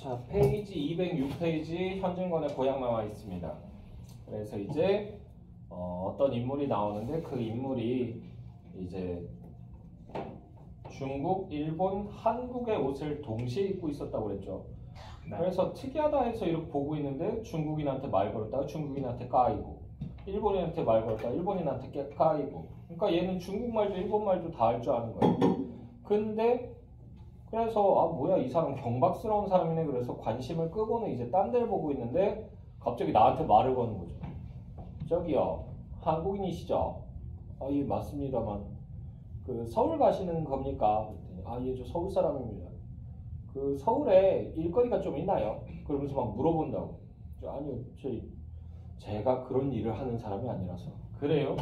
자, 페이지 206페이지 현진건의 고향 나와 있습니다. 그래서 이제 어떤 인물이 나오는데 그 인물이 이제 중국, 일본, 한국의 옷을 동시에 입고 있었다고 그랬죠. 네. 그래서 특이하다 해서 이렇게 보고 있는데 중국인한테 말 걸었다가 중국인한테 까이고 일본인한테 말 걸었다가 일본인한테 까이고 그러니까 얘는 중국말도 일본말도 다 할 줄 아는 거예요. 근데 그래서 아 뭐야 이 사람 경박스러운 사람이네 그래서 관심을 끄고는 이제 딴 데를 보고 있는데 갑자기 나한테 말을 거는 거죠. 저기요 한국인이시죠? 아 예 맞습니다만 그 서울 가시는 겁니까? 아 예 저 서울 사람입니다. 그 서울에 일거리가 좀 있나요? 그러면서 막 물어본다고. 아니요 제가 그런 일을 하는 사람이 아니라서. 그래요?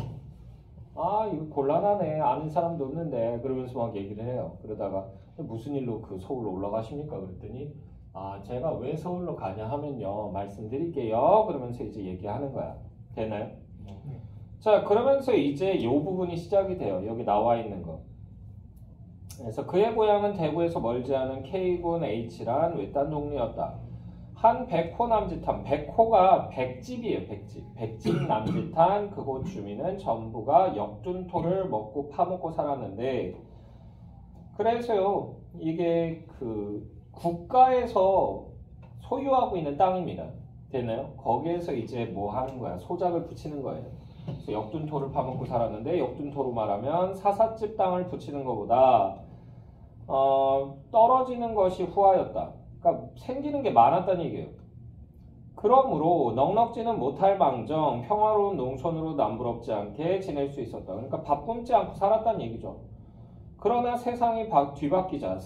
아 이거 곤란하네 아는 사람도 없는데 그러면서 막 얘기를 해요. 그러다가 무슨 일로 그 서울로 올라가십니까? 그랬더니 아 제가 왜 서울로 가냐 하면요 말씀드릴게요 그러면서 이제 얘기하는 거야. 되나요? 네. 자 그러면서 이제 이 부분이 시작이 돼요. 여기 나와 있는 거. 그래서 그의 고향은 대구에서 멀지 않은 K군 H란 외딴 동네였다. 한 백호 남짓한 백호가 백집이에요. 백집 남짓한 그곳 주민은 전부가 역둔토를 먹고 파먹고 살았는데 그래서요 이게 그 국가에서 소유하고 있는 땅입니다. 되나요? 거기에서 이제 뭐 하는 거야? 소작을 붙이는 거예요. 그래서 역둔토를 파먹고 살았는데 역둔토로 말하면 사삿집 땅을 붙이는 것보다 떨어지는 것이 후하였다. 그러니까 생기는 게 많았다는 얘기예요. 그러므로 넉넉지는 못할 망정 평화로운 농촌으로 남부럽지 않게 지낼 수 있었다. 그러니까 밥 굶지 않고 살았다는 얘기죠. 그러나 세상이 뒤바뀌자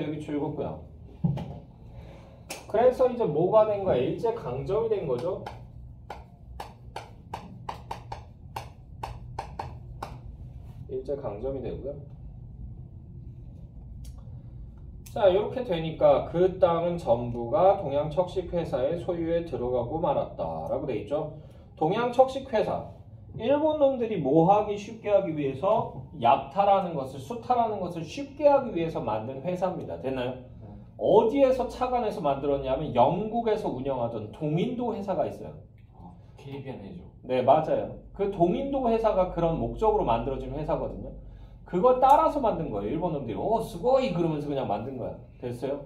여기 줄었고요. 그래서 이제 뭐가 된 거야? 일제강점이 된 거죠. 일제강점이 되고요. 자 이렇게 되니까 그 땅은 전부가 동양척식회사의 소유에 들어가고 말았다 라고 돼 있죠. 동양척식회사 일본 놈들이 뭐 하기 쉽게 하기 위해서 약탈하는 것을 수탈하는 것을 쉽게 하기 위해서 만든 회사입니다. 됐나요? 어디에서 착안해서 만들었냐면 영국에서 운영하던 동인도 회사가 있어요. KBN 회죠. 네 맞아요. 그 동인도 회사가 그런 목적으로 만들어진 회사거든요. 그걸 따라서 만든 거예요. 일본 놈들이 스고이 그러면서 그냥 만든 거야. 됐어요?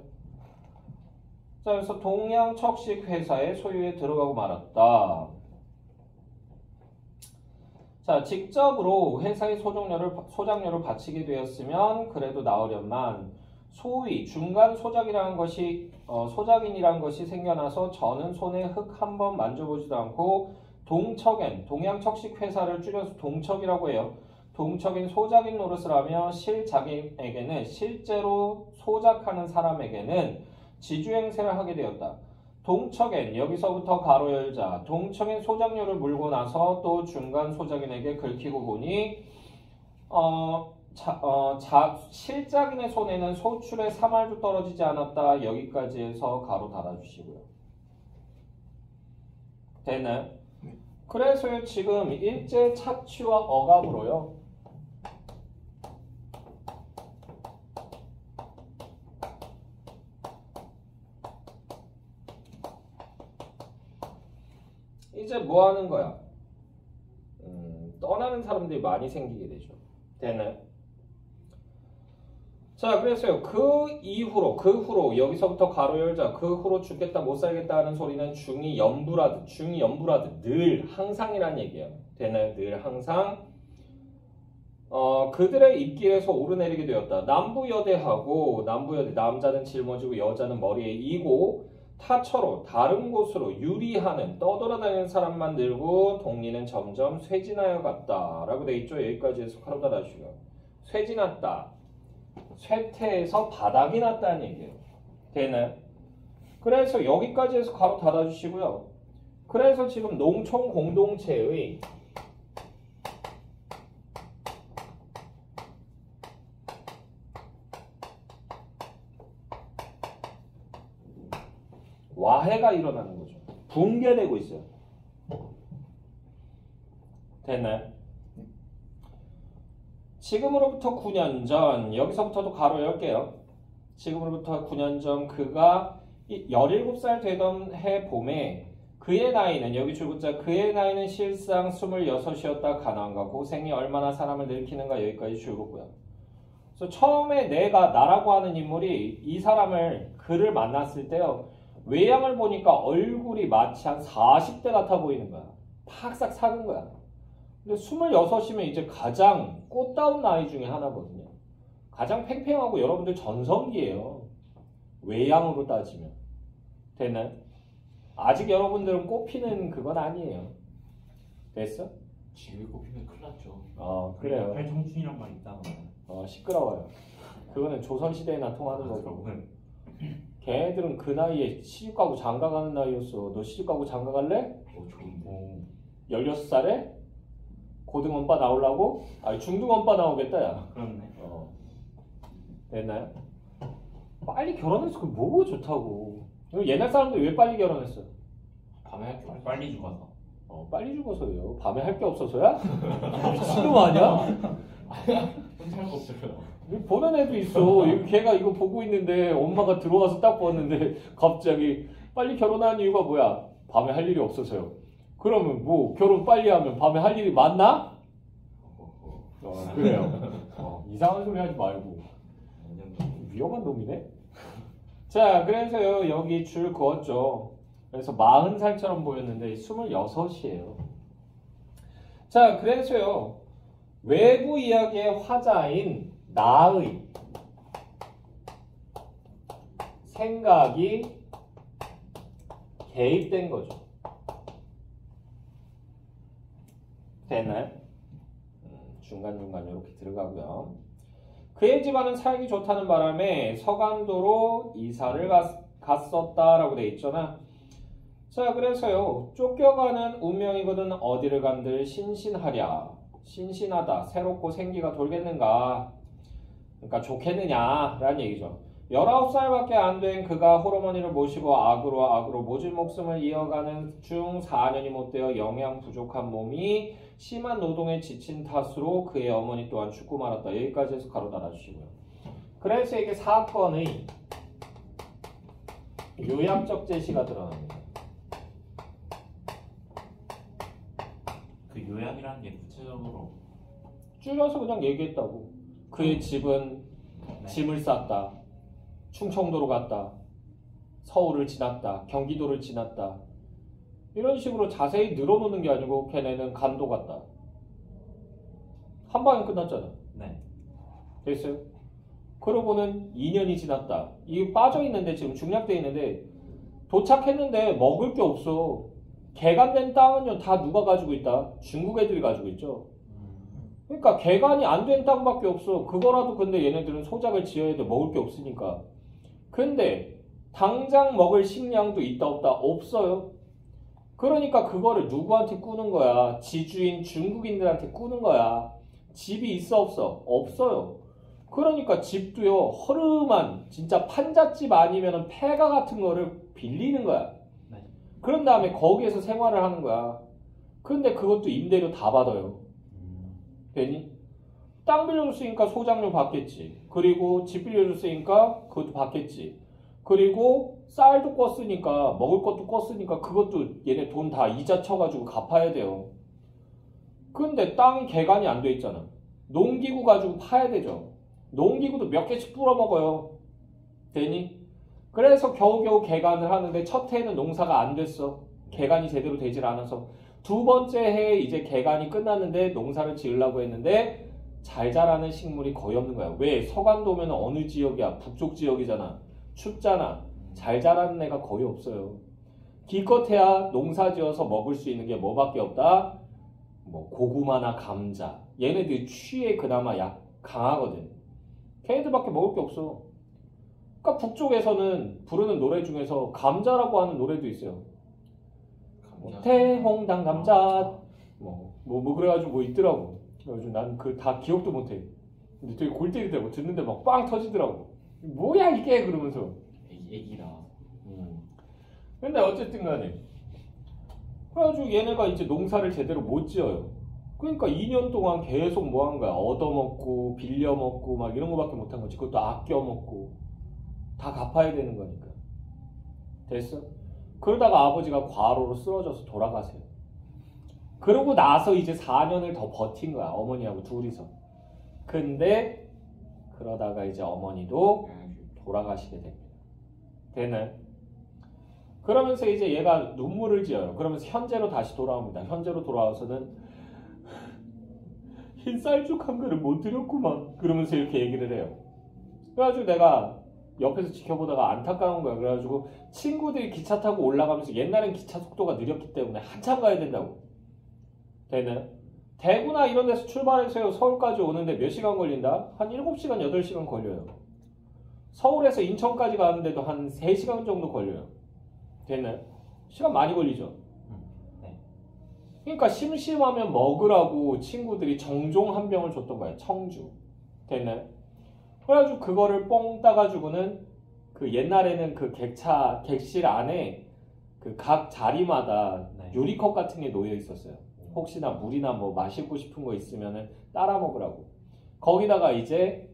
자 그래서 동양척식 회사의 소유에 들어가고 말았다. 자 직접으로 회사의 소작료를 바치게 되었으면 그래도 나으련만 소위 중간 소작이라는 것이 소작인이라는 것이 생겨나서 저는 손에 흙 한 번 만져보지도 않고 동척엔 동양척식 회사를 줄여서 동척이라고 해요. 동척인 소작인 노릇을 하며 실작인에게는 실제로 소작하는 사람에게는 지주행세를 하게 되었다. 동척엔 여기서부터 가로 열자 동척인 소작료를 물고 나서 또 중간 소작인에게 긁히고 보니 실작인의 손에는 소출의 3알도 떨어지지 않았다. 여기까지 해서 가로 닫아주시고요. 됐나요? 그래서 지금 일제 착취와 억압으로요. 이제 뭐 하는 거야? 떠나는 사람들이 많이 생기게 되죠. 되나요? 자, 그래서요. 그 후로 여기서부터 가로 열자. 그 후로 죽겠다 못 살겠다 하는 소리는 중이 연부라듯 늘 항상이란 얘기예요. 되나요? 늘 항상 그들의 입길에서 오르내리게 되었다. 남부여대 남자는 짊어지고 여자는 머리에 이고 타처로 다른 곳으로 유리하는 떠돌아다니는 사람만 늘고 동리는 점점 쇠진하여 갔다 라고 돼 있죠. 여기까지 해서 가로 닫아주시고요. 쇠진났다. 쇠퇴에서 바닥이 났다는 얘기예요. 되나요? 그래서 여기까지 해서 가로 닫아주시고요. 그래서 지금 농촌 공동체의 와해가 일어나는 거죠. 붕괴되고 있어요. 됐나요? 지금으로부터 9년 전 여기서부터도 가로 열게요. 지금으로부터 9년 전 그가 17살 되던 해 봄에 그의 나이는 여기 줄글자 그의 나이는 실상 26이었다. 가난과 고생이 얼마나 사람을 늙히는가 여기까지 줄거고요. 그래서 처음에 나라고 하는 인물이 이 사람을 그를 만났을 때요. 외양을 보니까 얼굴이 마치 한 40대 같아 보이는 거야. 팍싹 작은 거야. 근데 26이면 이제 가장 꽃다운 나이 중에 하나거든요. 가장 팽팽하고 여러분들 전성기예요. 외양으로 따지면. 됐나요? 아직 여러분들은 꽃피는 그건 아니에요. 됐어? 지금 꼽히면 큰일 났죠. 그래요. 팔청춘이란 말 있다고. 시끄러워요. 그거는 조선시대에나 통하는 거고. 걔네들은 그 나이에 시집가고 장가가는 나이였어. 너 시집가고 장가갈래? 좋은데. 16살에? 고등원빠 나오려고? 아니 중등원빠 나오겠다 야. 그렇네. 됐나요? 빨리 결혼해서 그 뭐가 좋다고. 옛날 사람들 왜 빨리 결혼했어? 밤에 할게 없어. 빨리 죽어서. 빨리 죽어서요. 밤에 할 게 없어서야? 미친놈 아니야? 혼자 할거 없어요. 보는 애도 있어. 걔가 이거 보고 있는데 엄마가 들어와서 딱 보았는데 갑자기 빨리 결혼하는 이유가 뭐야? 밤에 할 일이 없어서요. 그러면 뭐 결혼 빨리 하면 밤에 할 일이 많나? 그래요. 이상한 소리 하지 말고. 위험한 놈이네. 자, 그래서요 여기 줄 그었죠. 그래서 40살처럼 보였는데 26이에요. 자, 그래서요 외부 이야기의 화자인 나의 생각이 개입된 거죠. 됐나요? 중간중간 이렇게 들어가고요. 그의 집안은 살기 좋다는 바람에 서간도로 이사를 갔었다라고 돼 있잖아. 자, 그래서요 쫓겨가는 운명이거든 어디를 간들 신신하랴. 신신하다. 새롭고 생기가 돌겠는가. 그러니까 좋겠느냐라는 얘기죠. 19살밖에 안 된 그가 홀어머니를 모시고 악으로 모진 목숨을 이어가는 중 4년이 못되어 영양 부족한 몸이 심한 노동에 지친 탓으로 그의 어머니 또한 죽고 말았다. 여기까지 해서 가로 달아주시고요. 그래서 이게 사건의 요약적 제시가 들어갑니다. 그 요약이라는 게 구체적으로 줄여서 그냥 얘기했다고. 그의 집은 짐을 쌌다. 충청도로 갔다. 서울을 지났다. 경기도를 지났다. 이런 식으로 자세히 늘어놓는 게 아니고 걔네는 간도 갔다. 한 방에 끝났잖아. 네. 됐어요? 그러고는 2년이 지났다. 이게 빠져있는데 지금 중략되어 있는데 도착했는데 먹을 게 없어. 개간된 땅은요 다 누가 가지고 있다? 중국 애들이 가지고 있죠. 그러니까 개간이 안 된 땅밖에 없어. 그거라도 근데 얘네들은 소작을 지어야 돼. 먹을 게 없으니까. 근데 당장 먹을 식량도 있다 없다? 없어요. 그러니까 그거를 누구한테 꾸는 거야? 지주인 중국인들한테 꾸는 거야. 집이 있어 없어? 없어요. 그러니까 집도요 허름한 진짜 판잣집 아니면 폐가 같은 거를 빌리는 거야. 그런 다음에 거기에서 생활을 하는 거야. 근데 그것도 임대료 다 받아요. 되니? 땅 빌려줬으니까 소장료 받겠지. 그리고 집 빌려줬으니까 그것도 받겠지. 그리고 쌀도 껐으니까 먹을 것도 껐으니까 그것도 얘네 돈 다 이자 쳐가지고 갚아야 돼요. 근데 땅이 개간이 안 돼 있잖아. 농기구 가지고 파야 되죠. 농기구도 몇 개씩 뿌려먹어요. 되니? 그래서 겨우겨우 개간을 하는데 첫 해에는 농사가 안 됐어. 개간이 제대로 되질 않아서. 두 번째 해에 이제 개간이 끝났는데 농사를 지으려고 했는데 잘 자라는 식물이 거의 없는 거야. 왜? 서간도면 어느 지역이야? 북쪽 지역이잖아. 춥잖아. 잘 자라는 애가 거의 없어요. 기껏해야 농사 지어서 먹을 수 있는 게 뭐밖에 없다? 뭐 고구마나 감자. 얘네들 취에 그나마 강하거든. 걔네들밖에 먹을 게 없어. 그러니까 북쪽에서는 부르는 노래 중에서 감자라고 하는 노래도 있어요. 태홍당 감자 뭐 그래가지고 뭐 있더라고. 요즘 난 그 다 기억도 못해. 근데 되게 골 때리더라고. 듣는데 막 빵 터지더라고. 뭐야 이게 그러면서. 애기라. 근데 어쨌든 간에 그래가지고 얘네가 이제 농사를 제대로 못 지어요. 그러니까 2년 동안 계속 뭐 한 거야. 얻어먹고 빌려먹고 막 이런 거밖에 못한 거지. 그것도 아껴먹고 다 갚아야 되는 거니까. 됐어? 그러다가 아버지가 과로로 쓰러져서 돌아가세요. 그러고 나서 이제 4년을 더 버틴 거야. 어머니하고 둘이서. 근데 그러다가 이제 어머니도 돌아가시게 됩니다. 되나요? 그러면서 이제 얘가 눈물을 지어요. 그러면서 현재로 다시 돌아옵니다. 현재로 돌아와서는 흰 쌀죽 한 그릇 못 드렸구만. 그러면서 이렇게 얘기를 해요. 그래가지고 내가 옆에서 지켜보다가 안타까운 거야. 그래가지고 친구들이 기차 타고 올라가면서 옛날엔 기차 속도가 느렸기 때문에 한참 가야 된다고. 되나요? 대구나 이런 데서 출발해서 서울까지 오는데 몇 시간 걸린다? 한 7시간, 8시간 걸려요. 서울에서 인천까지 가는데도 한 3시간 정도 걸려요. 됐나요? 시간 많이 걸리죠? 네. 그러니까 심심하면 먹으라고 친구들이 정종 한 병을 줬던 거예요. 청주. 됐나요? 그래가지고 그거를 뽕 따가지고는 그 옛날에는 그 객실 안에 그 각 자리마다 네. 유리컵 같은 게 놓여 있었어요. 혹시나 물이나 뭐 마시고 싶은 거 있으면은 따라 먹으라고. 거기다가 이제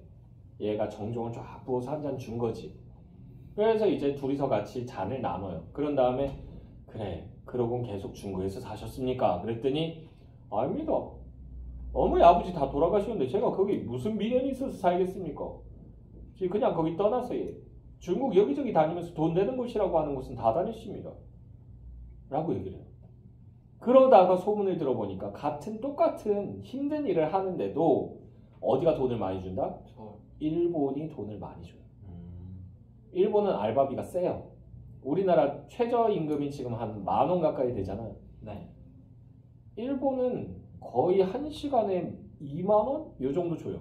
얘가 정종을 쫙 부어서 한 잔 준 거지. 그래서 이제 둘이서 같이 잔을 나눠요. 그런 다음에 그래, 그러곤 계속 중국에서 사셨습니까? 그랬더니 아닙니다. 어머니 아버지 다 돌아가시는데 제가 거기 무슨 미련이 있어서 살겠습니까? 그냥 거기 떠나서 중국 여기저기 다니면서 돈 되는 곳이라고 하는 곳은 다 다녔습니다. 라고 얘기를 해요. 그러다가 소문을 들어보니까 똑같은 힘든 일을 하는데도 어디가 돈을 많이 준다? 일본이 돈을 많이 줘요. 일본은 알바비가 세요. 우리나라 최저임금이 지금 한 10,000원 가까이 되잖아. 네. 일본은 거의 1시간에 20,000원? 요 정도 줘요.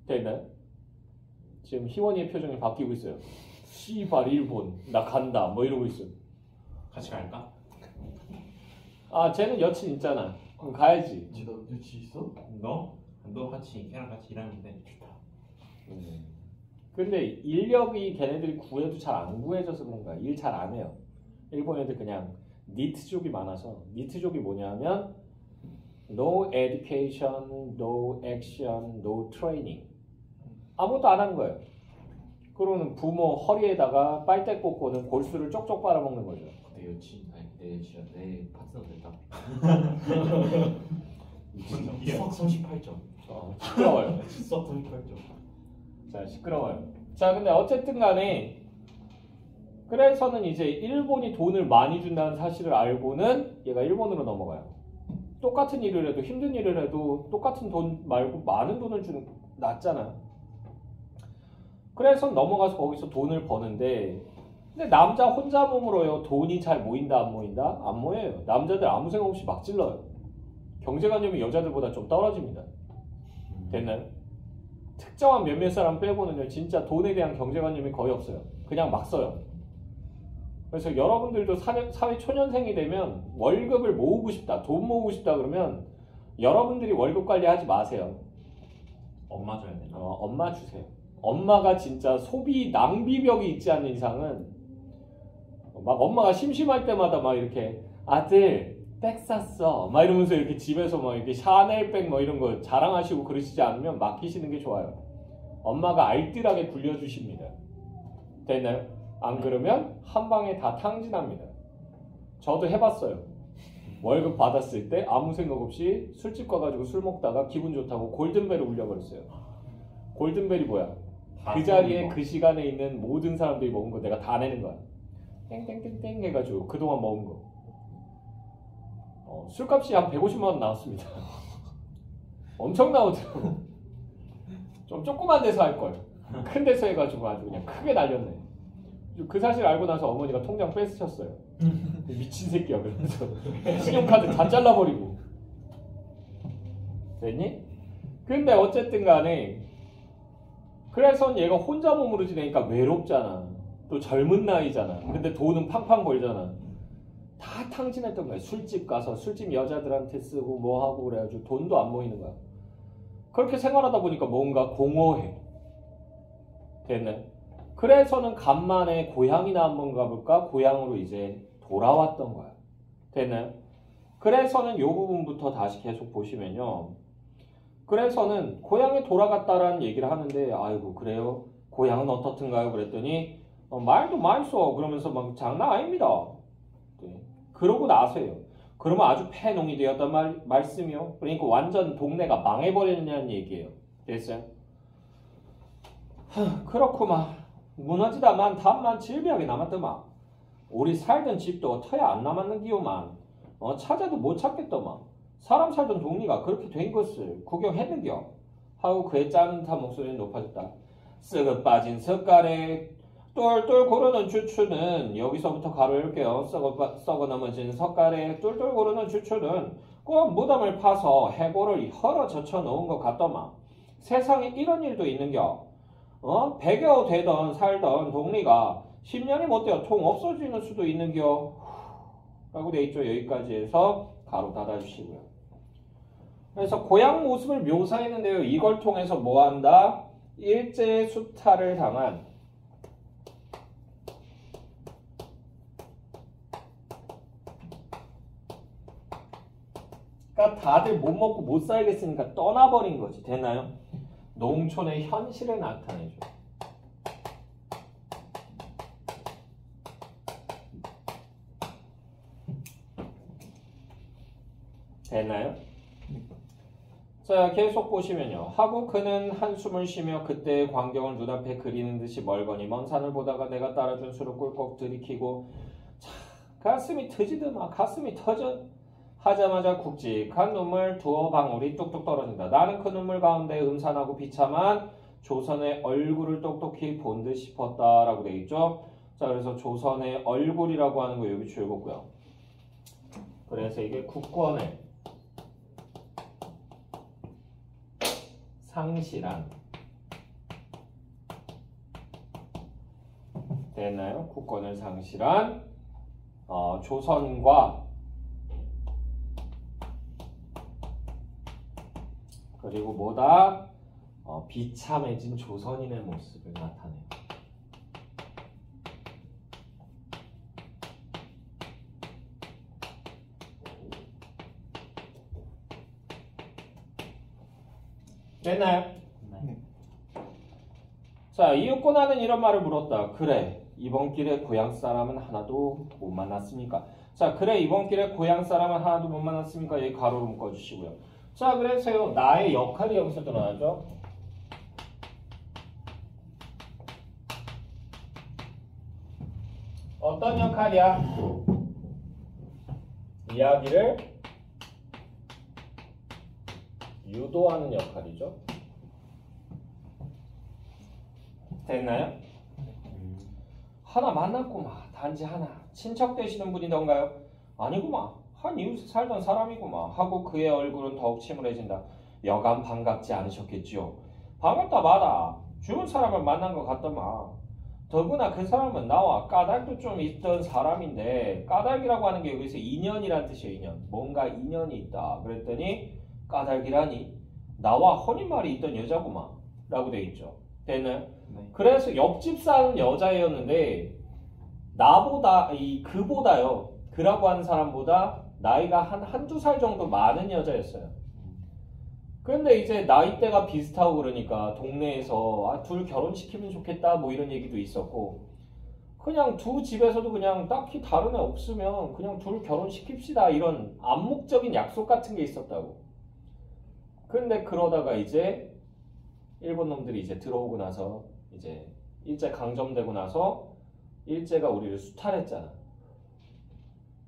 됐나요? 지금 희원이의 표정이 바뀌고 있어요. 씨발 일본 나 간다 뭐 이러고 있어요. 같이 갈까? 아 쟤는 여친 있잖아. 그럼 가야지. 너 여친 있어? 너 같이 걔랑 같이 일하는데 좋다. 근데 인력이 걔네들이 구해도 잘 안 구해져서 그런 거야. 일 잘 안 해요. 일본 애들 그냥 니트족이 많아서. 니트족이 뭐냐면 no education, no action, no training. 아무것도 안 하는 거예요. 그러고는 부모 허리에다가 빨대 꽂고는 골수를 쪽쪽 빨아먹는 거죠. 내 여친, 아니 내 여친, 내 파트너 됐다. 수학 38점. 시끄러워요. 수학 38점. 자, 시끄러워요. 자, 근데 어쨌든 간에 그래서는 이제 일본이 돈을 많이 준다는 사실을 알고는 얘가 일본으로 넘어가요. 똑같은 일을 해도 힘든 일을 해도 똑같은 돈 말고 많은 돈을 주는 낫잖아. 그래서 넘어가서 거기서 돈을 버는데 근데 남자 혼자 몸으로요. 돈이 잘 모인다 안 모인다? 안 모여요. 남자들 아무 생각 없이 막 찔러요. 경제관념이 여자들보다 좀 떨어집니다. 됐나요? 특정한 몇몇 사람 빼고는요. 진짜 돈에 대한 경제관념이 거의 없어요. 그냥 막 써요. 그래서 여러분들도 사회 초년생이 되면 월급을 모으고 싶다, 돈 모으고 싶다 그러면 여러분들이 월급 관리하지 마세요. 엄마 줘야 되나? 엄마 주세요. 엄마가 진짜 소비 낭비벽이 있지 않는 이상은 막 엄마가 심심할 때마다 막 이렇게 아들 백 샀어 막 이러면서 이렇게 집에서 막 이렇게 샤넬백 뭐 이런 거 자랑하시고 그러시지 않으면 맡기시는 게 좋아요. 엄마가 알뜰하게 굴려주십니다. 됐나요? 안 그러면 한 방에 다 탕진합니다. 저도 해봤어요. 월급 받았을 때 아무 생각 없이 술집 가가지고 술 먹다가 기분 좋다고 골든벨을 울려버렸어요. 골든벨이 뭐야? 그 자리에 그 시간에 있는 모든 사람들이 먹은 거 내가 다 내는 거야. 땡땡땡땡 해가지고 그동안 먹은 거. 술값이 한 150만 원 나왔습니다. 엄청 나오더라고. 좀 조그만 데서 할걸. 큰 데서 해가지고 아주 그냥 크게 날렸네. 그 사실 알고 나서 어머니가 통장 뺏으셨어요. 미친 새끼야. 그러면서 신용카드 다 잘라버리고. 됐니? 근데 어쨌든 간에 그래서 얘가 혼자 몸으로 지내니까 외롭잖아. 또 젊은 나이잖아. 근데 돈은 팡팡 벌잖아. 다 탕진했던 거야. 술집 가서 술집 여자들한테 쓰고 뭐 하고 그래가지고 돈도 안 모이는 거야. 그렇게 생활하다 보니까 뭔가 공허해. 됐네. 그래서는 간만에 고향이나 한번 가볼까? 고향으로 이제 돌아왔던 거야. 됐나요? 그래서는 이 부분부터 다시 계속 보시면요. 그래서는 고향에 돌아갔다라는 얘기를 하는데 아이고 그래요? 고향은 어떻든가요? 그랬더니 말도 많이 써. 그러면서 막 장난 아닙니다. 네. 그러고 나서요. 그러면 아주 폐농이 되었단 말씀이요. 그러니까 완전 동네가 망해버리느냐는 얘기예요. 됐어요? 그렇구만. 무너지다만 답만 질비하게 남았더만. 우리 살던 집도 터야 안 남았는 기요만. 찾아도 못 찾겠더만. 사람 살던 동리가 그렇게 된 것을 구경했는겨. 하고 그의 짜는듯한 목소리는 높아졌다. 썩어 빠진 석가래 똘똘 고르는 주추는 여기서부터 가로 열게요. 썩어 넘어진 석가래 똘똘 고르는 주추는 꼭 무덤을 파서 해골을 헐어 젖혀 놓은 것 같더만. 세상에 이런 일도 있는겨. 100여 되던 살던 동리가 10년이 못 되어 통 없어지는 수도 있는겨. 라고 돼 있죠. 여기까지 해서 가로 닫아주시고요. 그래서 고향 모습을 묘사했는데요. 이걸 통해서 뭐한다? 일제의 수탈을 당한 그러니까 다들 못 먹고 못 살겠으니까 떠나버린 거지. 됐나요? 농촌의 현실을 나타내줘. 됐나요? 자, 계속 보시면요. 하고 그는 한숨을 쉬며 그때의 광경을 눈앞에 그리는 듯이 멀거니 먼 산을 보다가 내가 따라준 수를 꿀꺽 들이키고 차, 가슴이 터지더만 가슴이 터져 하자마자 굵직한 눈물 두어 방울이 뚝뚝 떨어진다. 나는 그 눈물 가운데 음산하고 비참한 조선의 얼굴을 똑똑히 본 듯 싶었다라고 되어 있죠. 자, 그래서 조선의 얼굴이라고 하는 거 여기 줄였고요. 그래서 이게 국권을 상실한 됐나요? 국권을 상실한 조선과 그리고 뭐다? 비참해진 조선인의 모습을 나타내요. 됐나요? 네. 자, 이윽고 나는 이런 말을 물었다. 그래, 이번 길에 고향 사람은 하나도 못 만났습니까? 자, 그래, 이번 길에 고향 사람은 하나도 못 만났습니까? 여기 가로로 묶어주시고요. 자, 그래서요, 나의 역할이 여기서 드러나죠. 어떤 역할이야? 이야기를 유도하는 역할이죠. 됐나요? 하나 만났구만. 단지 하나. 친척 되시는 분이던가요? 아니구만. 한 이웃에 살던 사람이구만. 하고 그의 얼굴은 더욱 침울해진다. 여간 반갑지 않으셨겠지요. 반갑다 마다. 죽은 사람을 만난 것 같더만. 더구나 그 사람은 나와 까닭도 좀 있던 사람인데 까닭이라고 하는 게 여기서 인연이란 뜻이에요. 인연. 뭔가 인연이 있다. 그랬더니 까닭이라니 나와 혼인말이 있던 여자구만 라고 돼 있죠. 됐나요? 네. 그래서 옆집 사는 여자애였는데 나보다 그보다요. 그라고 하는 사람보다 나이가 한두 살 정도 많은 여자였어요. 근데 이제 나이대가 비슷하고 그러니까 동네에서 둘 결혼시키면 좋겠다 뭐 이런 얘기도 있었고 그냥 두 집에서도 그냥 딱히 다른 애 없으면 그냥 둘 결혼시킵시다 이런 암묵적인 약속 같은 게 있었다고. 근데 그러다가 이제 일본 놈들이 이제 들어오고 나서 이제 일제 강점되고 나서 일제가 우리를 수탈했잖아.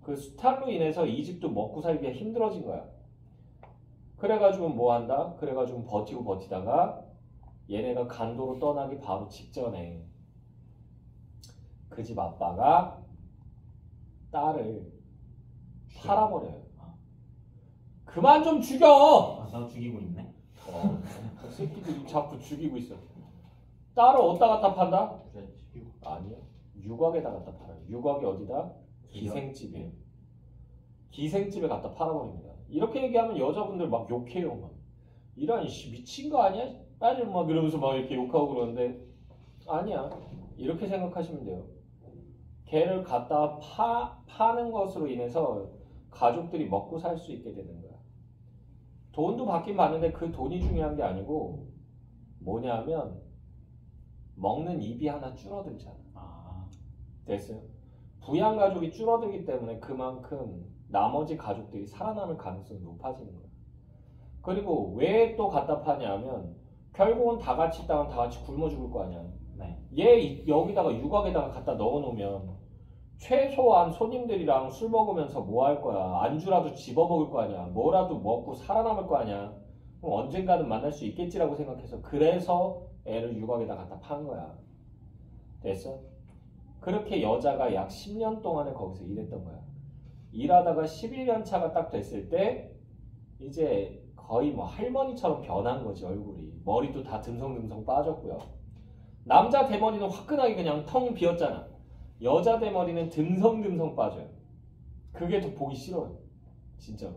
그 수탈로 인해서 이 집도 먹고 살기가 힘들어진 거야. 그래가지고 뭐 한다? 그래가지고 버티다가 얘네가 간도로 떠나기 바로 직전에 그 집 아빠가 딸을 팔아버려요. 그만 좀 죽여! 나 죽이고 있네. 그 새끼들이 자꾸 죽이고 있어. 딸을 어디다 갖다 판다? 아니요. 유곽에다 갖다 팔아요. 유곽이 어디다? 기생집이에요. 기생집에 갖다 팔아버립니다. 이렇게 얘기하면 여자분들 막 욕해요. 막. 이런 미친 거 아니야? 빨리 막 이러면서 막 이렇게 욕하고 그러는데 아니야. 이렇게 생각하시면 돼요. 걔를 갖다 파는 것으로 인해서 가족들이 먹고 살 수 있게 되는 거야. 돈도 받긴 받는데 그 돈이 중요한 게 아니고 뭐냐면 먹는 입이 하나 줄어들잖아. 됐어요? 부양 가족이 줄어들기 때문에 그만큼 나머지 가족들이 살아남을 가능성이 높아지는 거예요. 그리고 왜 또 갖다 파냐면 결국은 다 같이 있다가 다 같이 굶어 죽을 거 아니야. 네. 얘 여기다가 유곽에다가 갖다 넣어 놓으면 최소한 손님들이랑 술 먹으면서 뭐 할 거야? 안주라도 집어 먹을 거 아니야? 뭐라도 먹고 살아남을 거 아니야? 그럼 언젠가는 만날 수 있겠지라고 생각해서 그래서 애를 유곽에다 갖다 판 거야. 됐어? 그렇게 여자가 약 10년 동안에 거기서 일했던 거야. 일하다가 11년 차가 딱 됐을 때 이제 거의 뭐 할머니처럼 변한 거지 얼굴이. 머리도 다 듬성듬성 빠졌고요. 남자 대머리는 화끈하게 그냥 텅 비었잖아. 여자 대머리는 듬성듬성 빠져요. 그게 더 보기 싫어요. 진짜.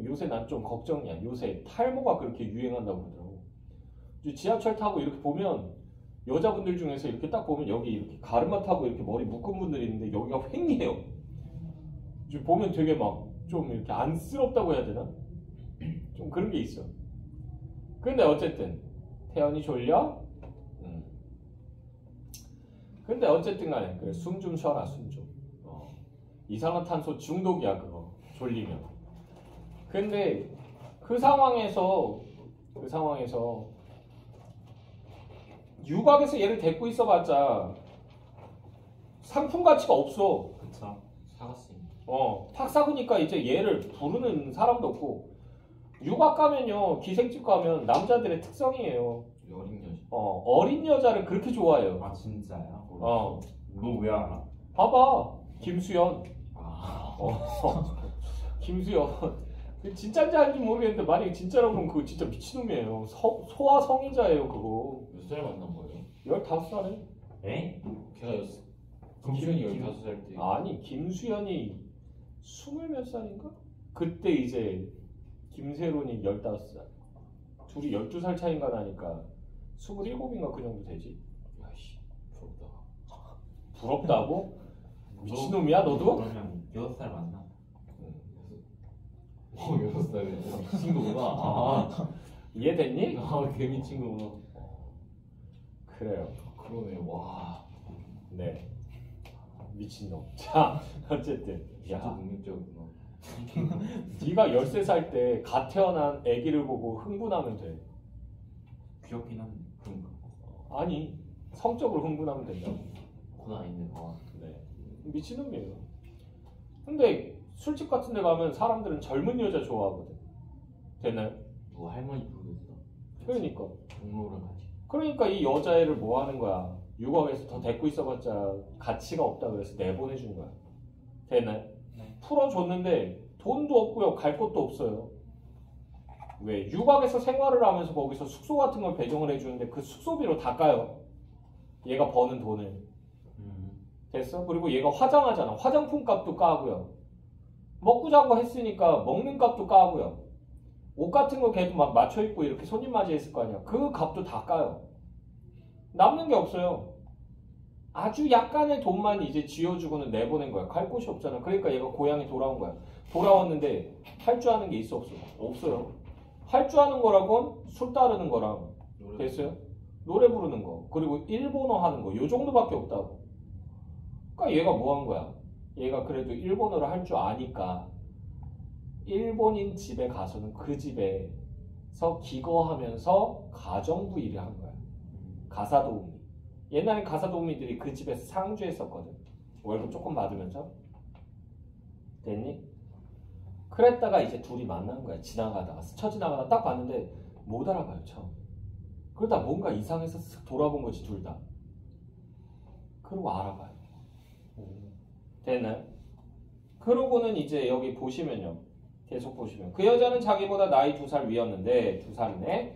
요새 난 좀 걱정이야. 요새 탈모가 그렇게 유행한다고 그러더라고. 지하철 타고 이렇게 보면 여자분들 중에서 이렇게 딱 보면 여기 이렇게 가르마 타고 이렇게 머리 묶은 분들이 있는데 여기가 휑해요. 보면 되게 막 좀 이렇게 안쓰럽다고 해야 되나? 좀 그런 게 있어. 근데 어쨌든 태연이 졸려? 근데 어쨌든 간에 그래 숨 좀 쉬어라 숨 좀. 이산화탄소 중독이야 그거 졸리면. 근데 그 상황에서 유곽에서 얘를 데리고 있어봤자 상품 가치가 없어. 그쵸. 사갔으니. 팍 사고니까 이제 얘를 부르는 사람도 없고. 유곽 가면요 기생집 가면 남자들의 특성이에요. 어린 여자. 어린 여자를 그렇게 좋아해요. 아 진짜요? 어. 너 왜 알아? 봐봐 김수현. 아. 김수현. 진짜인지 아닌지 모르겠는데 만약에 진짜라고 그러면 그거 진짜 미친놈이에요. 소아 성애자예요 그거. 몇 살 만난 거예요? 15살에? 에? 걔가 김수현이 15살 때. 아니 김수현이 20몇 살인가? 그때 이제 김세론이 15살. 둘이 12살 차이인가 나니까 27인가 그 정도 되지. 야씨 부럽다. 부럽다고? 미친놈이야 너도? 그러면 6살 만나. 6살에 미친 거구나. 아, 이해됐니? 걔 미친 거구나. 그래요. 그러네. 와. 네. 미친놈. 자, 어쨌든. 진짜 야, 능력자구나. 네가 13살 때 갓 태어난 아기를 보고 흥분하면 돼. 귀엽긴 한데. 그런가? 아니, 성적으로 흥분하면 된다고. 그건 아닌데. 아. 네. 미친놈이에요. 근데 술집 같은 데 가면 사람들은 젊은 여자 좋아하거든. 됐나요? 누가 할머니 부르겠어? 그러니까. 동료랑 같이. 그러니까 이 여자애를 뭐 하는 거야? 유곽에서 더 데리고 있어봤자 가치가 없다 그래서 내보내준 거야. 됐나요? 네. 풀어줬는데 돈도 없고요. 갈 곳도 없어요. 왜? 유곽에서 생활을 하면서 거기서 숙소 같은 걸 배정을 해주는데 그 숙소비로 다 까요. 얘가 버는 돈을. 됐어? 그리고 얘가 화장하잖아. 화장품 값도 까고요. 먹고 자고 했으니까 먹는 값도 까고요. 옷 같은 거 걔도 막 맞춰 입고 이렇게 손님 맞이했을 거 아니야. 그 값도 다 까요. 남는 게 없어요. 아주 약간의 돈만 이제 쥐어주고는 내보낸 거야. 갈 곳이 없잖아. 그러니까 얘가 고향에 돌아온 거야. 돌아왔는데 할 줄 아는 게 있어 없어? 없어요. 할 줄 아는 거라곤 술 따르는 거랑 됐어요? 노래 부르는 거 그리고 일본어 하는 거 요 정도밖에 없다고. 그러니까 얘가 뭐 한 거야? 얘가 그래도 일본어를 할 줄 아니까 일본인 집에 가서는 그 집에서 기거하면서 가정부 일을 한 거야. 가사도우미. 옛날엔 가사도우미들이 그 집에서 상주했었거든. 월급 조금 받으면서. 됐니? 그랬다가 이제 둘이 만난 거야. 지나가다가 스쳐 지나가다 딱 봤는데 못 알아봐요 처음. 그러다 뭔가 이상해서 쓱 돌아본 거지 둘 다. 그러고 알아봐요. 됐나요? 그러고는 이제 여기 보시면요. 계속 보시면 그 여자는 자기보다 나이 2살 위였는데 2살이네.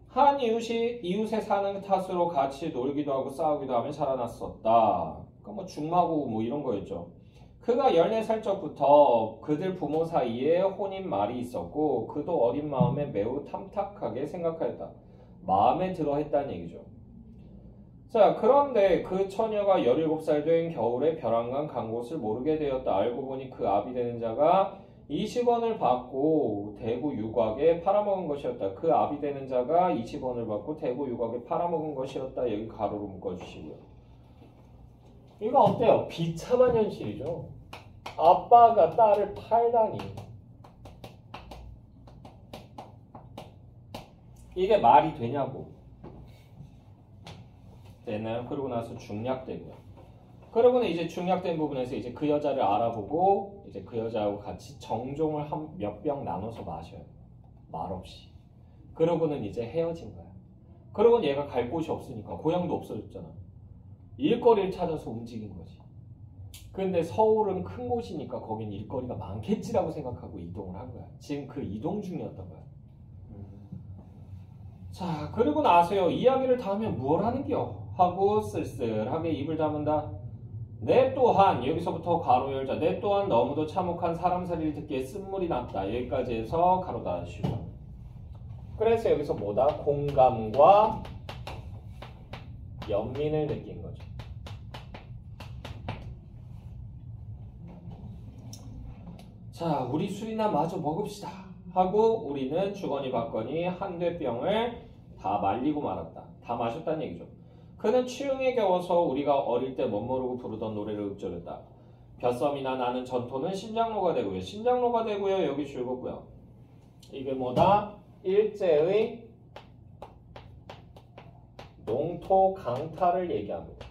한 이웃에 사는 탓으로 같이 놀기도 하고 싸우기도 하며 자라났었다. 그러니까 뭐 중마고 뭐 이런 거였죠. 그가 14살 적부터 그들 부모 사이에 혼인 말이 있었고 그도 어린 마음에 매우 탐탁하게 생각하였다. 마음에 들어 했다는 얘기죠. 자, 그런데 그 처녀가 17살 된 겨울에 벼랑간 간 곳을 모르게 되었다. 알고 보니 그 아비 되는 자가 20원을 받고 대구 유곽에 팔아먹은 것이었다. 그 아비 되는 자가 20원을 받고 대구 유곽에 팔아먹은 것이었다. 여기 가로로 묶어주시고요. 이거 어때요? 비참한 현실이죠. 아빠가 딸을 팔다니. 이게 말이 되냐고. 됐나요? 그러고 나서 중략되고요. 그러고는 이제 중략된 부분에서 이제 그 여자를 알아보고 이제 그 여자하고 같이 정종을 몇 병 나눠서 마셔요. 말없이. 그러고는 이제 헤어진 거야. 그러고는 얘가 갈 곳이 없으니까 고향도 없어졌잖아. 일거리를 찾아서 움직인 거지. 근데 서울은 큰 곳이니까 거긴 일거리가 많겠지라고 생각하고 이동을 한 거야. 지금 그 이동 중이었던 거야. 자, 그리고 나서요. 이야기를 다 하면 뭘 하는겨? 하고 쓸쓸하게 입을 다문다. 내 또한 여기서부터 가로 열자. 내 또한 너무도 참혹한 사람 소리를 듣기에 쓴물이 났다. 여기까지 해서 가로 닫으시오. 그래서 여기서 뭐다? 공감과 연민을 느낀 거죠. 자, 우리 술이나 마저 먹읍시다 하고 우리는 주거니 받거니 한 대 병을 다 말리고 말았다. 다 마셨다는 얘기죠. 그는 취흥에 겨워서 우리가 어릴 때 멋모르고 부르던 노래를 읊조렸다. 벼썸이나 나는 전토는 신장로가 되고요. 신장로가 되고요. 여기 줄거고요. 이게 뭐다? 일제의 농토 강탈을 얘기합니다.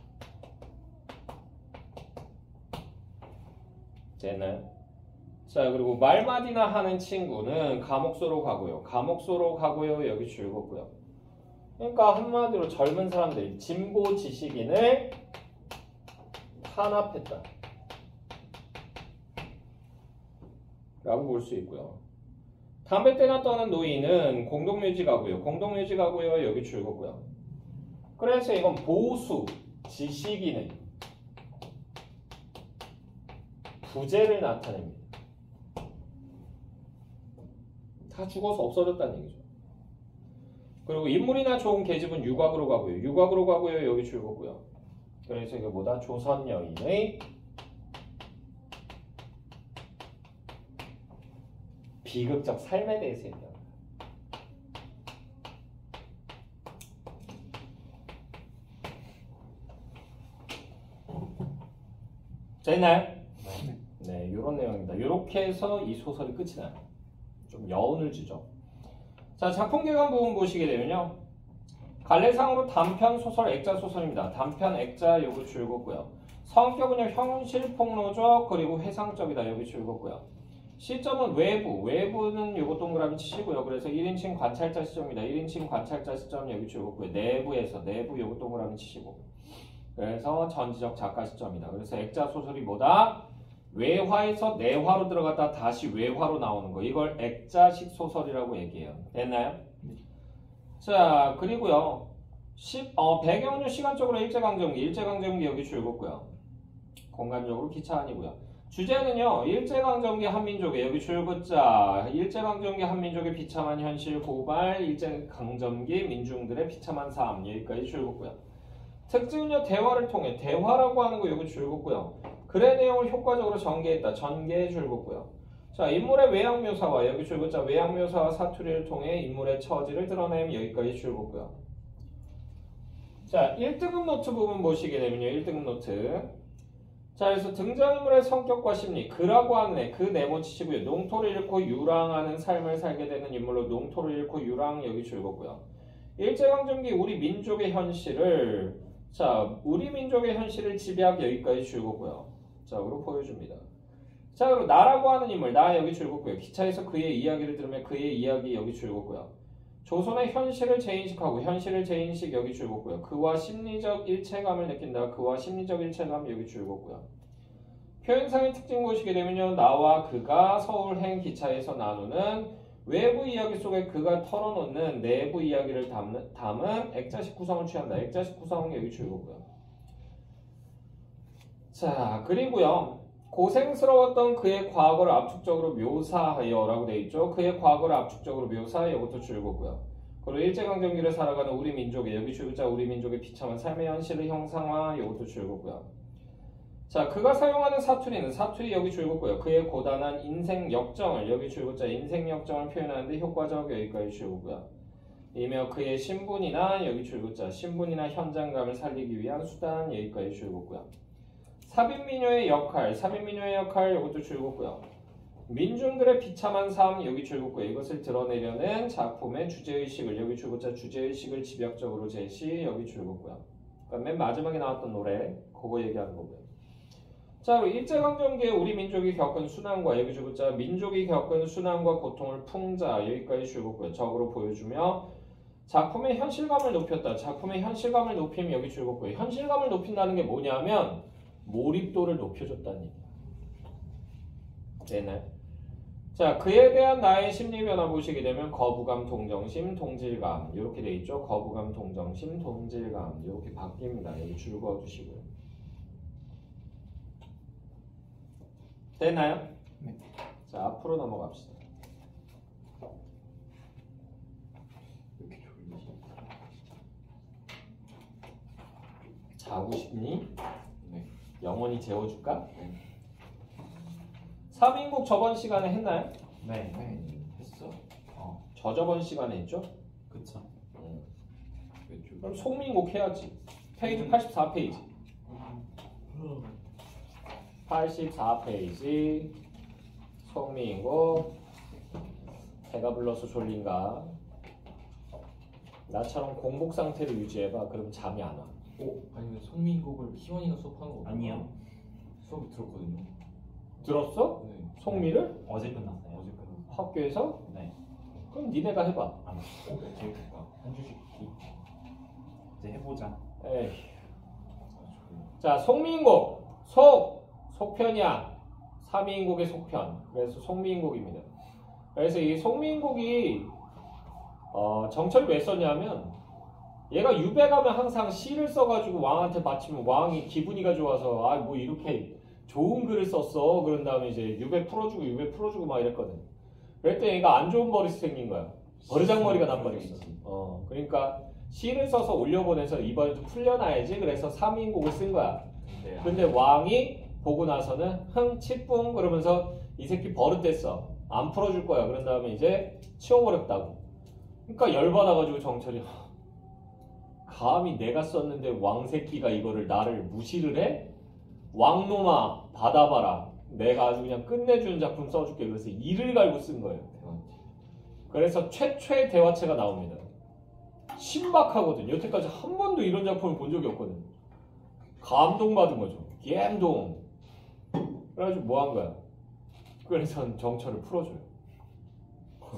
됐나요? 자, 그리고 말마디나 하는 친구는 감옥소로 가고요. 감옥소로 가고요. 여기 줄거고요. 그러니까 한마디로 젊은 사람들이 진보 지식인을 탄압했다 라고 볼 수 있고요. 담배 떼나 떠는 노인은 공동묘지 가고요. 공동묘지 가고요. 여기 줄거고요. 그래서 이건 보수 지식인의 부재를 나타냅니다. 다 죽어서 없어졌다는 얘기죠. 그리고 인물이나 좋은 계집은 유곽으로 가고요. 유곽으로 가고요. 여기 줄거고요. 그래서 이게 뭐다? 조선 여인의 비극적 삶에 대해서 얘기합니다. 됐나요? 네, 이런 내용입니다. 이렇게 해서 이 소설이 끝이 나요. 좀 여운을 주죠. 자, 작품 개관 부분 보시게 되면요. 갈래상으로 단편 소설, 액자 소설입니다. 단편, 액자 요거 줄거고요. 성격은요, 현실 폭로적 그리고 회상적이다. 여기 줄거고요. 시점은 외부, 외부는 요거 동그라미 치시고요. 그래서 1인칭 관찰자 시점입니다. 1인칭 관찰자 시점 여기 줄거고요. 내부에서 내부 요거 동그라미 치시고. 그래서 전지적 작가 시점이다. 그래서 액자 소설이 뭐다? 외화에서 내화로 들어갔다 다시 외화로 나오는 거. 이걸 액자식 소설이라고 얘기해요. 됐나요? 자, 그리고요. 배경은요, 시간적으로 일제강점기. 일제강점기 여기 줄거고요. 공간적으로 기차 아니고요. 주제는요, 일제강점기 한민족의 여기 줄긋자. 일제강점기 한민족의 비참한 현실 고발, 일제강점기 민중들의 비참한 삶. 여기까지 줄거고요. 특징은요, 대화를 통해. 대화라고 하는 거 여기 줄거고요. 글의 내용을 효과적으로 전개했다. 전개해 줄거고요. 자, 인물의 외양 묘사와 여기 줄거자 외양 묘사와 사투리를 통해 인물의 처지를 드러내면 여기까지 줄거고요. 자, 1등급 노트 부분 보시게 되면요. 1등급 노트. 자, 그래서 등장인물의 성격과 심리, 그라고 하는 애, 그 네모 치시고요. 농토를 잃고 유랑하는 삶을 살게 되는 인물로 농토를 잃고 유랑 여기 줄거고요. 일제강점기 우리 민족의 현실을, 자, 우리 민족의 현실을 지배하기 여기까지 줄거고요. 자, 그리고 보여줍니다. 자, 그리고 나라고 하는 인물, 나 여기 줄거고요. 기차에서 그의 이야기를 들으면 그의 이야기 여기 줄거고요. 조선의 현실을 재인식하고 현실을 재인식 여기 줄거고요. 그와 심리적 일체감을 느낀다. 그와 심리적 일체감 여기 줄거고요. 표현상의 특징 보시게 되면요. 나와 그가 서울행 기차에서 나누는 외부 이야기 속에 그가 털어놓는 내부 이야기를 담은 액자식 구성을 취한다. 액자식 구성 여기 줄거고요. 자, 그리고요. 고생스러웠던 그의 과거를 압축적으로 묘사하여 라고 되어 있죠. 그의 과거를 압축적으로 묘사하여 이것도 줄거고요. 그리고 일제강점기를 살아가는 우리 민족의 여기 줄거자 우리 민족의 비참한 삶의 현실을 형상화 이것도 줄거고요. 자, 그가 사용하는 사투리는 사투리 여기 줄거고요. 그의 고단한 인생 역정을 여기 줄거자 인생 역정을 표현하는데 효과적 여기까지 줄거고요. 이며 그의 신분이나 여기 줄거자 신분이나 현장감을 살리기 위한 수단 여기까지 줄거고요. 삽입민요의 역할, 삽입민요의 역할 이것도 줄였고요. 민중들의 비참한 삶 여기 줄였고요. 이것을 드러내려는 작품의 주제의식을 여기 줄였자 주제의식을 집약적으로 제시 여기 줄였고요. 그러니까 맨 마지막에 나왔던 노래 그거 얘기하는 거고요. 자, 일제강점기에 우리 민족이 겪은 순환과 여기 줄였자 민족이 겪은 순환과 고통을 풍자 여기까지 줄였고요. 적으로 보여주며 작품의 현실감을 높였다. 작품의 현실감을 높이면 여기 줄였고요. 현실감을 높인다는 게 뭐냐면 몰입도를 높여줬다는 얘기야. 되나요? 자, 그에 대한 나의 심리 변화 보시게 되면 거부감, 동정심, 동질감 이렇게 돼 있죠. 거부감, 동정심, 동질감 이렇게 바뀝니다. 여기 줄 그어주시고요. 됐나요? 네. 자, 앞으로 넘어갑시다. 이렇게 졸리지? 자고 싶니? 네. 영원히 재워줄까? 네. 3인국 저번 시간에 했나요? 네. 했어? 저저번 시간에 했죠? 그쵸. 왼쪽. 그럼 송민국 해야지. 페이지 84페이지. 84페이지. 송민국. 배가 불러서 졸린가? 나처럼 공복 상태를 유지해봐. 그럼 잠이 안 와. 아니면 송민국을 희원이가 수업한 거 아니요. 수업이 들었거든요. 들었어? 네. 송미를? 어제 끝났어요. 어제 끝났어. 학교에서? 네. 그럼 니네가 해봐. 안 재밌겠다. 한 주씩 기. 이제 해보자. 에이. 졸려. 자, 송민국. 속편이야. 3인국의 속편. 그래서 송민국입니다. 그래서 이 송민국이 정철이 왜 썼냐면 얘가 유배 가면 항상 시를 써가지고 왕한테 바치면 왕이 기분이가 좋아서 아 뭐 이렇게 좋은 글을 썼어. 그런 다음에 이제 유배 풀어주고 막 이랬거든. 그랬더니 얘가 안 좋은 버릇이 생긴 거야. 버르장머리가 나버렸어. 그러니까 시를 써서 올려보내서 이번에도 풀려놔야지. 그래서 3인국을 쓴 거야. 근데 왕이 보고 나서는 흥 치뿡 그러면서 이 새끼 버릇됐어. 안 풀어줄 거야. 그런 다음에 이제 치워버렸다고. 그러니까 열받아가지고 정철이 감히 내가 썼는데 왕새끼가 이거를 나를 무시를 해? 왕놈아 받아봐라. 내가 아주 그냥 끝내주는 작품 써줄게. 그래서 이를 갈고 쓴 거예요. 그래서 최초의 대화체가 나옵니다. 신박하거든. 여태까지 한 번도 이런 작품을 본 적이 없거든. 감동받은 거죠. 감동. 그래가지고 뭐 한 거야? 그래서 정철을 풀어줘요.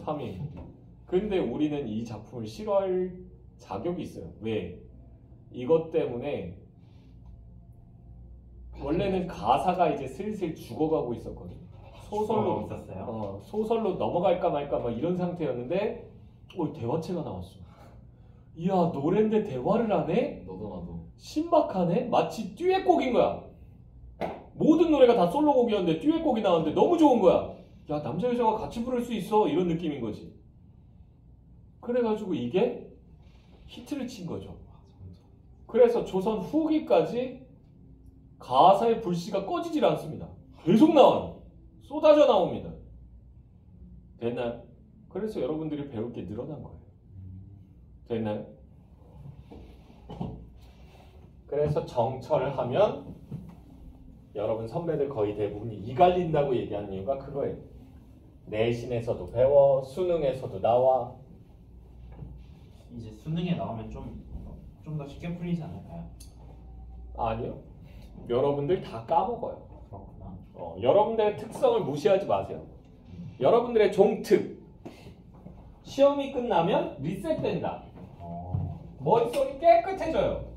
3인. 근데 우리는 이 작품을 싫어할 자격이 있어요. 왜? 이것 때문에 원래는 가사가 이제 슬슬 죽어가고 있었거든. 소설로 있었어요. 소설로 넘어갈까 말까 막 이런 상태였는데 대화체가 나왔어. 이야 노래인데 대화를 하네? 너도 나도. 신박하네? 마치 듀엣곡인 거야. 모든 노래가 다 솔로곡이었는데 듀엣곡이 나왔는데 너무 좋은 거야. 야 남자 여자가 같이 부를 수 있어 이런 느낌인 거지. 그래가지고 이게 히트를 친 거죠. 그래서 조선 후기까지 가사의 불씨가 꺼지질 않습니다. 계속 나와요. 쏟아져 나옵니다. 됐나요? 그래서 여러분들이 배울 게 늘어난 거예요. 됐나요? 그래서 정철을 하면 여러분 선배들 거의 대부분이 이갈린다고 얘기하는 이유가 그거예요. 내신에서도 배워, 수능에서도 나와. 이제 수능에 나오면 좀 더 쉽게 풀리지 않을까요? 아니요. 여러분들 다 까먹어요. 그렇구나. 여러분들의 특성을 무시하지 마세요. 여러분들의 종특. 시험이 끝나면 리셋된다. 머릿속이 깨끗해져요.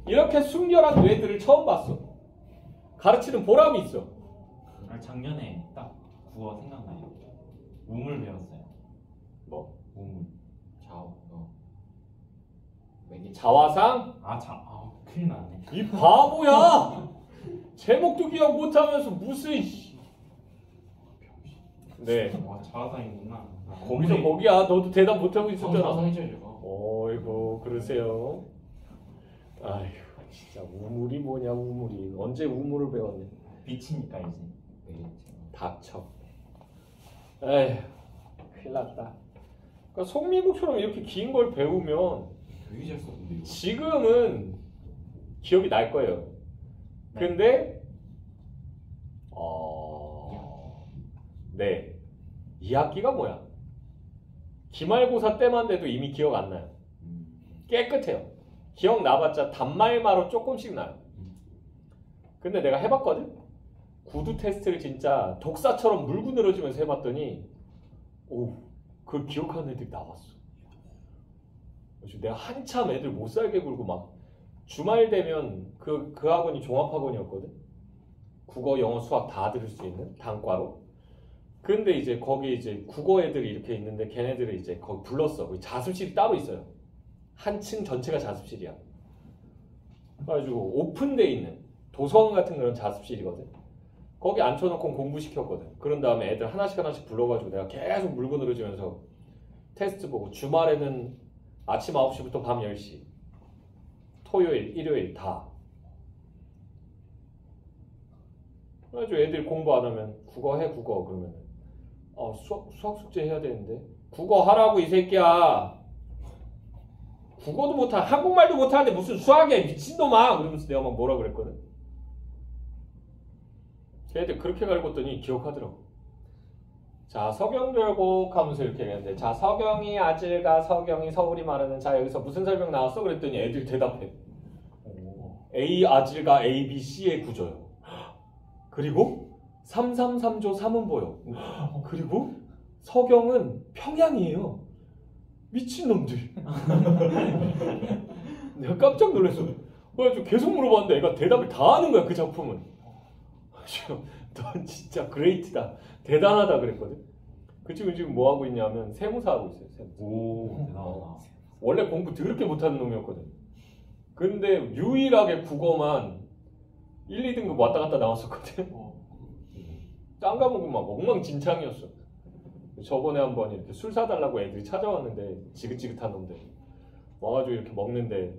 이렇게 순결한 뇌들을 처음 봤어. 가르치는 보람이 있어. 작년에 딱 국어 생각나요. 우물 배웠어요. 뭐? 우물. 자오. 자화상? 큰일 났네. 이 바보야! 제목도 기억 못하면서 무슨 네. 와 자화상이구나. 거기서 거기야. 너도 대답 못하고 있었잖아. 상상해줘야죠. 어이구 그러세요. 아휴 진짜 우물이 뭐냐 우물이. 언제 우물을 배웠네. 빛이니까 이제. 닥쳐. 에휴 큰일 났다. 그러니까 송민국처럼 이렇게 긴 걸 배우면 되게 잘 썼는데 이거. 지금은 기억이 날 거예요. 근데 네. 2학기가 뭐야? 기말고사 때만 돼도 이미 기억 안 나요. 깨끗해요. 기억 나봤자 단말마로 조금씩 나요. 근데 내가 해봤거든? 구두 테스트를 진짜 독사처럼 물고 늘어지면서 해봤더니 그걸 기억하는 애들이 나왔어. 그래서 내가 한참 애들 못 살게 굴고 막 주말 되면 그 학원이 종합학원이었거든? 국어, 영어, 수학 다 들을 수 있는 단과로. 근데 이제 거기 이제 국어 애들이 이렇게 있는데 걔네들을 이제 거기 불렀어. 거기 자습실이 따로 있어요. 한 층 전체가 자습실이야. 그래가지고 오픈돼 있는 도서관 같은 그런 자습실이거든. 거기 앉혀놓고 공부시켰거든. 그런 다음에 애들 하나씩 불러가지고 내가 계속 물고 늘어지면서 테스트 보고 주말에는 아침 9시부터 밤 10시 토요일, 일요일 다. 그래가지고 애들 공부 안 하면 국어 해 국어 그러면 수학 숙제 해야 되는데 국어 하라고 이 새끼야. 국어도 못하 한국말도 못하는데 무슨 수학이야 미친놈아 그러면서 내가 막 뭐라 그랬거든. 걔네들 그렇게 가르쳤더니 기억하더라고. 자 서경별곡 하면서 이렇게 얘기하는데 자 서경이 아질과 서경이 서울이 말하는 자 여기서 무슨 설명 나왔어? 그랬더니 애들이 대답해. A 아질과 A, B, C의 구조요. 그리고 333조 3음보요. 그리고 서경은 평양이에요. 미친놈들. 내가 깜짝 놀랐어. 그래가지고 계속 물어봤는데 애가 대답을 다 하는 거야 그 작품은. 넌 진짜 그레이트다. 대단하다 그랬거든. 그 친구 지금 뭐 하고 있냐면 세무사 하고 있어요. 세무사. 오 대단하다. 원래 공부 더럽게 못하는 놈이었거든. 근데 유일하게 국어만 1, 2등급 왔다 갔다 나왔었거든. 딴 과목은 막 엉망진창이었어. 저번에 한번 이렇게 술 사달라고 애들이 찾아왔는데 지긋지긋한 놈들 와가지고 이렇게 먹는데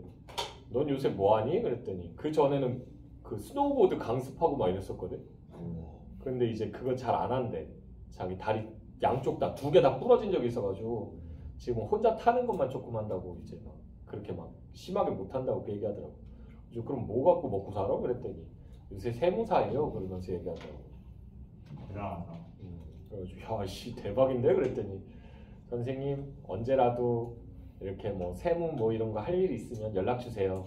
넌 요새 뭐하니? 그랬더니 그 전에는 그 스노우보드 강습하고 막 이랬었거든. 근데 이제 그거 잘 안 한대. 자기 다리 양쪽 다 두 개 다 부러진 적이 있어가지고 지금 혼자 타는 것만 조금 한다고 이제 막 그렇게 막 심하게 못 한다고 그 얘기하더라고. 그래서 그럼 뭐 갖고 먹고 살아? 그랬더니 요새 세무사예요. 그러면서 얘기하더라고. 대단하다. 그래가지고 야씨 대박인데 그랬더니 선생님 언제라도 이렇게 뭐 세무 뭐 이런 거 할 일이 있으면 연락 주세요.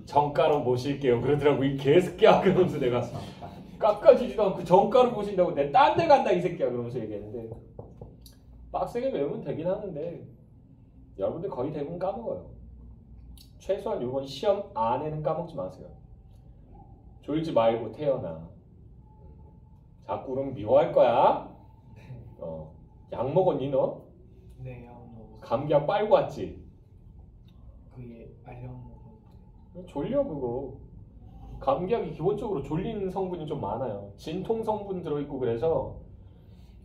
정가로 모실게요. 그러더라고 이 개새끼야. 그러면서 내가 깎아주지도 않고 정가로 모신다고 내 딴 데 간다 이 새끼야. 그러면서 얘기했는데 빡세게 외우면 되긴 하는데 여러분들 거의 대부분 까먹어요. 최소한 이번 시험 안에는 까먹지 마세요. 졸지 말고 태어나. 자꾸 그러면 미워할 거야. 약 먹었니 너? 네, 약 먹었어요. 감기약 빨고 왔지? 그게 알약 먹었는데. 졸려 그거. 감기약이 기본적으로 졸리는 성분이 좀 많아요. 진통 성분 들어있고 그래서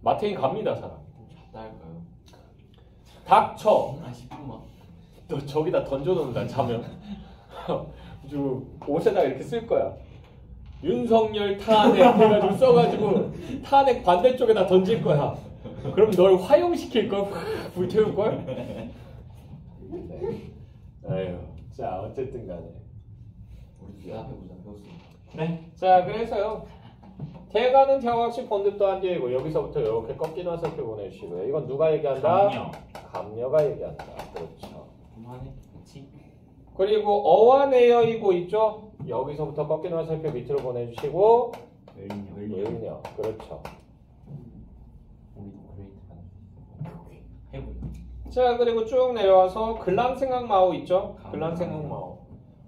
마탱이 갑니다 사람. 잤다 할까요? 닥쳐. 10분만. 너 저기다 던져놓는다 자면. 옷에다가 이렇게 쓸 거야. 윤석열 탄핵 해가지고 써가지고 탄핵 반대쪽에다 던질 거야. 그럼 널 화용시킬걸? 불태울걸? 네. 아유, 자 어쨌든 간에 우리 대답해보자 배웠으니까. 네. 자 그래서요 대가는 경학식 번듭도 안 되고 여기서부터 이렇게 꺾인 화살표 보내주시고요. 이건 누가 얘기한다? 감려. 감려가 얘기한다. 그렇죠. 그만해. 그렇지. 그리고 어와내여이고 있죠? 여기서부터 꺾인 화살표 밑으로 보내주시고 을려. 그렇죠. 우리 그레이트 해보자. 자 그리고 쭉 내려와서 글랑생각마오 있죠? 글랑생각마오.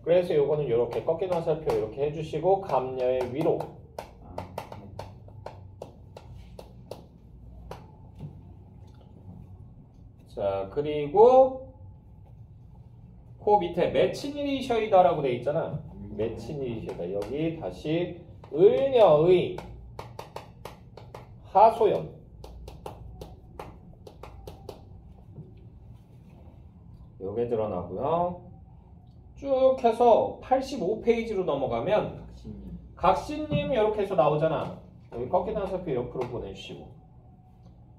그래서 요거는 이렇게 꺾인 화살표 이렇게 해주시고 감려의 위로. 자 그리고 그 밑에 매치니리셔이다라고 돼 있잖아. 매치니리셔이다. 여기 다시 을려의 하소연. 요게 드러나고요. 쭉 해서 85페이지로 넘어가면 각신님 이렇게 해서 나오잖아. 여기 꺾인 화살표 옆으로 보내주시고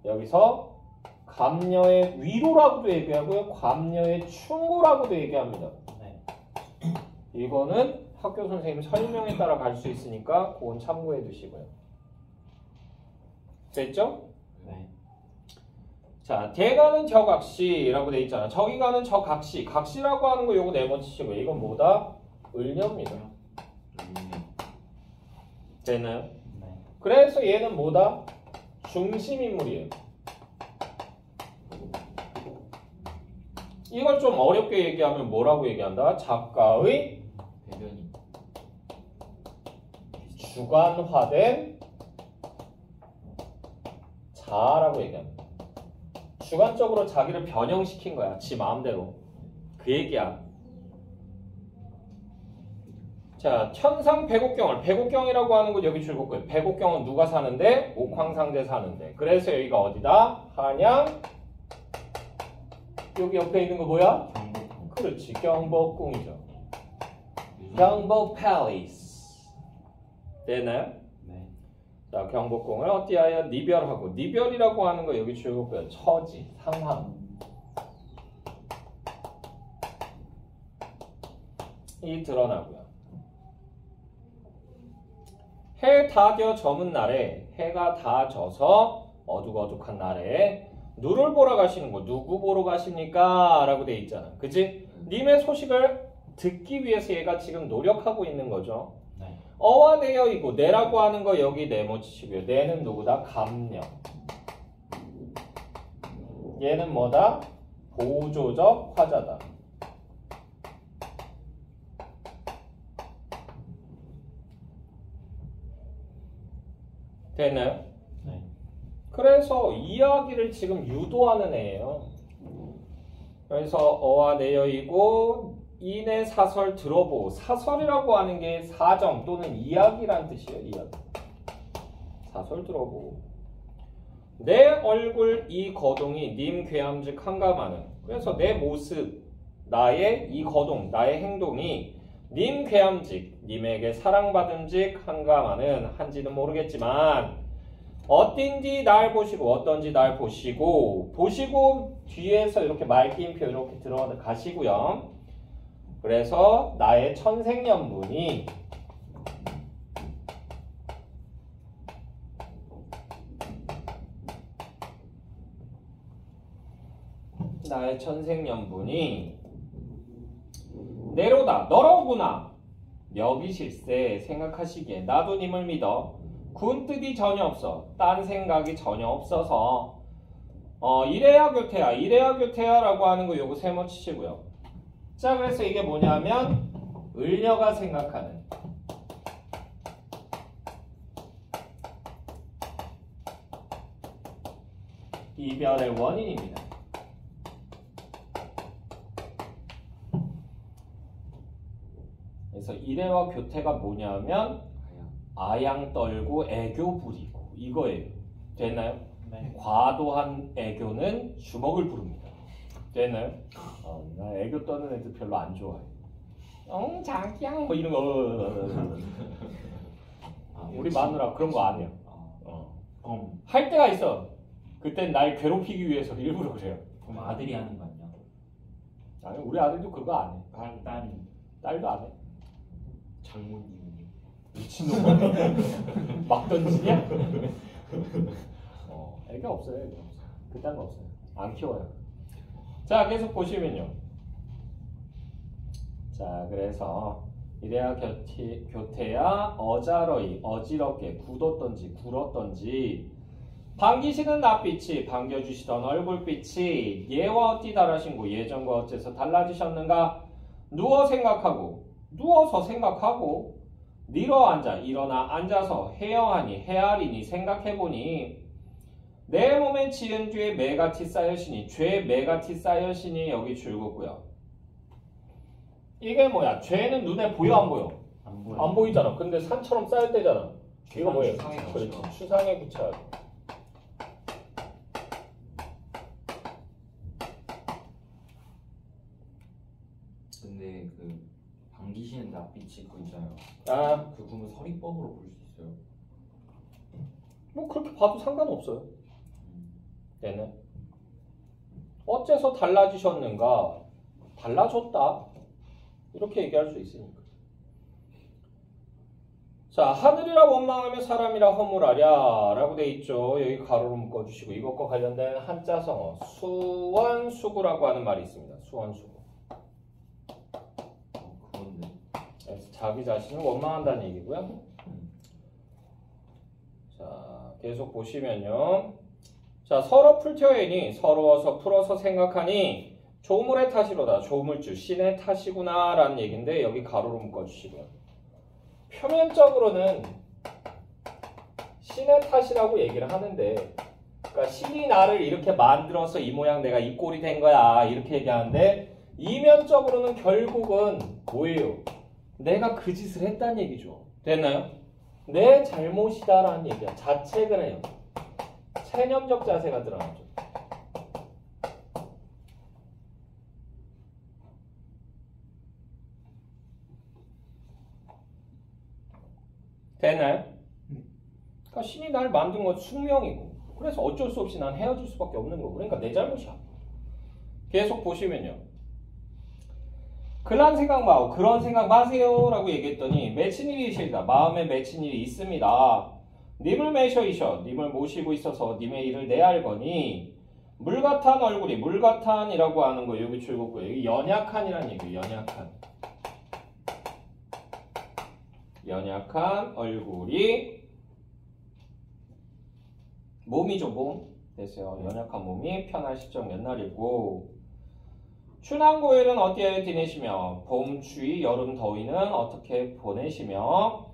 여기서 감려의 위로라고도 얘기하고요. 감려의 충고라고도 얘기합니다. 네. 이거는 학교 선생님 설명에 따라 갈 수 있으니까 그건 참고해 두시고요. 됐죠? 네. 자, 대가는 저각시라고 돼 있잖아. 저기 가는 저각시. 각시라고 하는 거 요거 네모치시고요. 이건 뭐다? 을려입니다. 됐나요? 네. 그래서 얘는 뭐다? 중심인물이에요. 이걸 좀 어렵게 얘기하면 뭐라고 얘기한다? 작가의 배변이 주관화된 자라고 얘기합니다. 주관적으로 자기를 변형시킨 거야. 지 마음대로. 그 얘기야. 자, 천상 백옥경을 백옥경이라고 하는 곳 여기 줄거고요. 백옥경은 누가 사는데? 옥황상제 사는데. 그래서 여기가 어디다? 한양. 여기 옆에 있는 거 뭐야? 경복궁. 그렇지, 경복궁이죠. 경복 팰리스. 되나요? 네. 자, 경복궁을 어디하여 니별하고, 니별이라고 하는 거 여기 줄거고요. 처지, 상황. 이 드러나고요. 해 다 겨 저문 날에, 해가 다 져서 어둑어둑한 날에 누를 보러 가시는 거, 누구 보러 가십니까? 라고 돼 있잖아. 그치? 님의 소식을 듣기 위해서 얘가 지금 노력하고 있는 거죠. 네. 어와 내여이고, 내라고 하는 거 여기 네모치시고요. 내는 누구다? 감령. 얘는 뭐다? 보조적 화자다. 됐나요? 네. 그래서 이야기를 지금 유도하는 애예요. 그래서 어와 내여이고 인의 사설 들어보. 사설이라고 하는 게 사정 또는 이야기란 뜻이에요. 이야기. 사설 들어보. 내 얼굴 이 거동이 님 괴함즉 한가마는. 그래서 내 모습, 나의 이 거동, 나의 행동이 님 괴함직, 님에게 사랑받음직 한가마는 한지는 모르겠지만 어떤지 날 보시고 어떤지 날 보시고 뒤에서 이렇게 말기인표 이렇게 들어가시고요. 그래서 나의 천생연분이 내로다 너로구나 여기실세 생각하시기에 나도 님을 믿어 군 뜻이 전혀 없어 딴 생각이 전혀 없어서 이래야 교태야 라고 하는 거 요거 세모 치시고요. 자, 그래서 이게 뭐냐면 을려가 생각하는 이별의 원인입니다. 그래서 이래와 교태가 뭐냐면 아양 떨고 애교 부리고 이거예요. 됐나요? 네. 과도한 애교는 주먹을 부릅니다. 됐나요? 나 애교 떠는 애들 별로 안 좋아해. 자기야 뭐 이런 거. 우리 마누라 그런 거 안 해요. 할 때가 있어. 그땐 날 괴롭히기 위해서 일부러 그래요. 그럼 아들이 하는 거 아니야? 아니 우리 아들도 그거 안 해. 딸이. 딸도 안 해. 장모님은요? 미친놈. 막 던지냐? 애교 없어요. 애교 없어. 그딴 거 없어요. 안 키워요. 자, 계속 보시면요. 자, 그래서 이래야 교태야 어자러이 어지럽게 굳었던지 굴었던지 반기시는 낯빛이 반겨주시던 얼굴빛이 예와 어찌 다르신고 예전과 어째서 달라지셨는가 누워서 생각하고 일어나 앉아서 헤아리니 생각해보니 내 몸에 지은 죄 매같이 쌓여시니 죄 매같이 쌓여시니 여기 줄거고요. 이게 뭐야? 죄는 눈에 보여 안 보여? 안 보여. 안 보이잖아. 근데 산처럼 쌓일 때잖아. 이거 뭐예요? 추상에 그렇지. 붙여. 추상에 붙여야 돼. 근데 그 방귀시는 낯빛이 그거 있잖아요. 아, 그 구문 서리법으로 볼 수 있어요. 뭐 그렇게 봐도 상관없어요. 얘는 어째서 달라지셨는가? 달라졌다. 이렇게 얘기할 수 있으니까. 자, 하늘이라 원망하며 사람이라 허물하랴 라고 돼 있죠. 여기 가로로 묶어주시고 이것과 관련된 한자성어 수원수구라고 하는 말이 있습니다. 수원수구. 그건데. 그래서 자기 자신을 원망한다는 얘기고요. 자, 계속 보시면요. 자, 서로 풀텨이니 서러워서 풀어서 생각하니 조물의 탓이로다. 조물주 신의 탓이구나 라는 얘기인데 여기 가로로 묶어주시고요. 표면적으로는 신의 탓이라고 얘기를 하는데, 그러니까 신이 나를 이렇게 만들어서 이 모양 내가 이 꼴이 된 거야 이렇게 얘기하는데, 이면적으로는 결국은 뭐예요? 내가 그 짓을 했다는 얘기죠. 됐나요? 내 잘못이다라는 얘기야. 자책을 해요. 체념적 자세가 드러나죠. 되나요? 그러니까 신이 날 만든 건 숙명이고, 그래서 어쩔 수 없이 난 헤어질 수밖에 없는 거고, 그러니까 내 잘못이야. 계속 보시면요. 그런 생각 마고 그런 생각 마세요 라고 얘기했더니 맺힌 일이 싫다. 마음에 맺힌 일이 있습니다. 님을 매셔이셔. 님을 모시고 있어서 님의 일을 내알거니 물같은 얼굴이, 물같은이라고 하는 거 여기 줄겁고요. 여기 연약한이라는 얘기예요. 연약한 얼굴이 몸이죠. 몸 됐어요. 연약한 몸이 편할 시점 몇 날이고, 춘향고일은 어디에 지내시며 봄 추위 여름 더위는 어떻게 보내시며,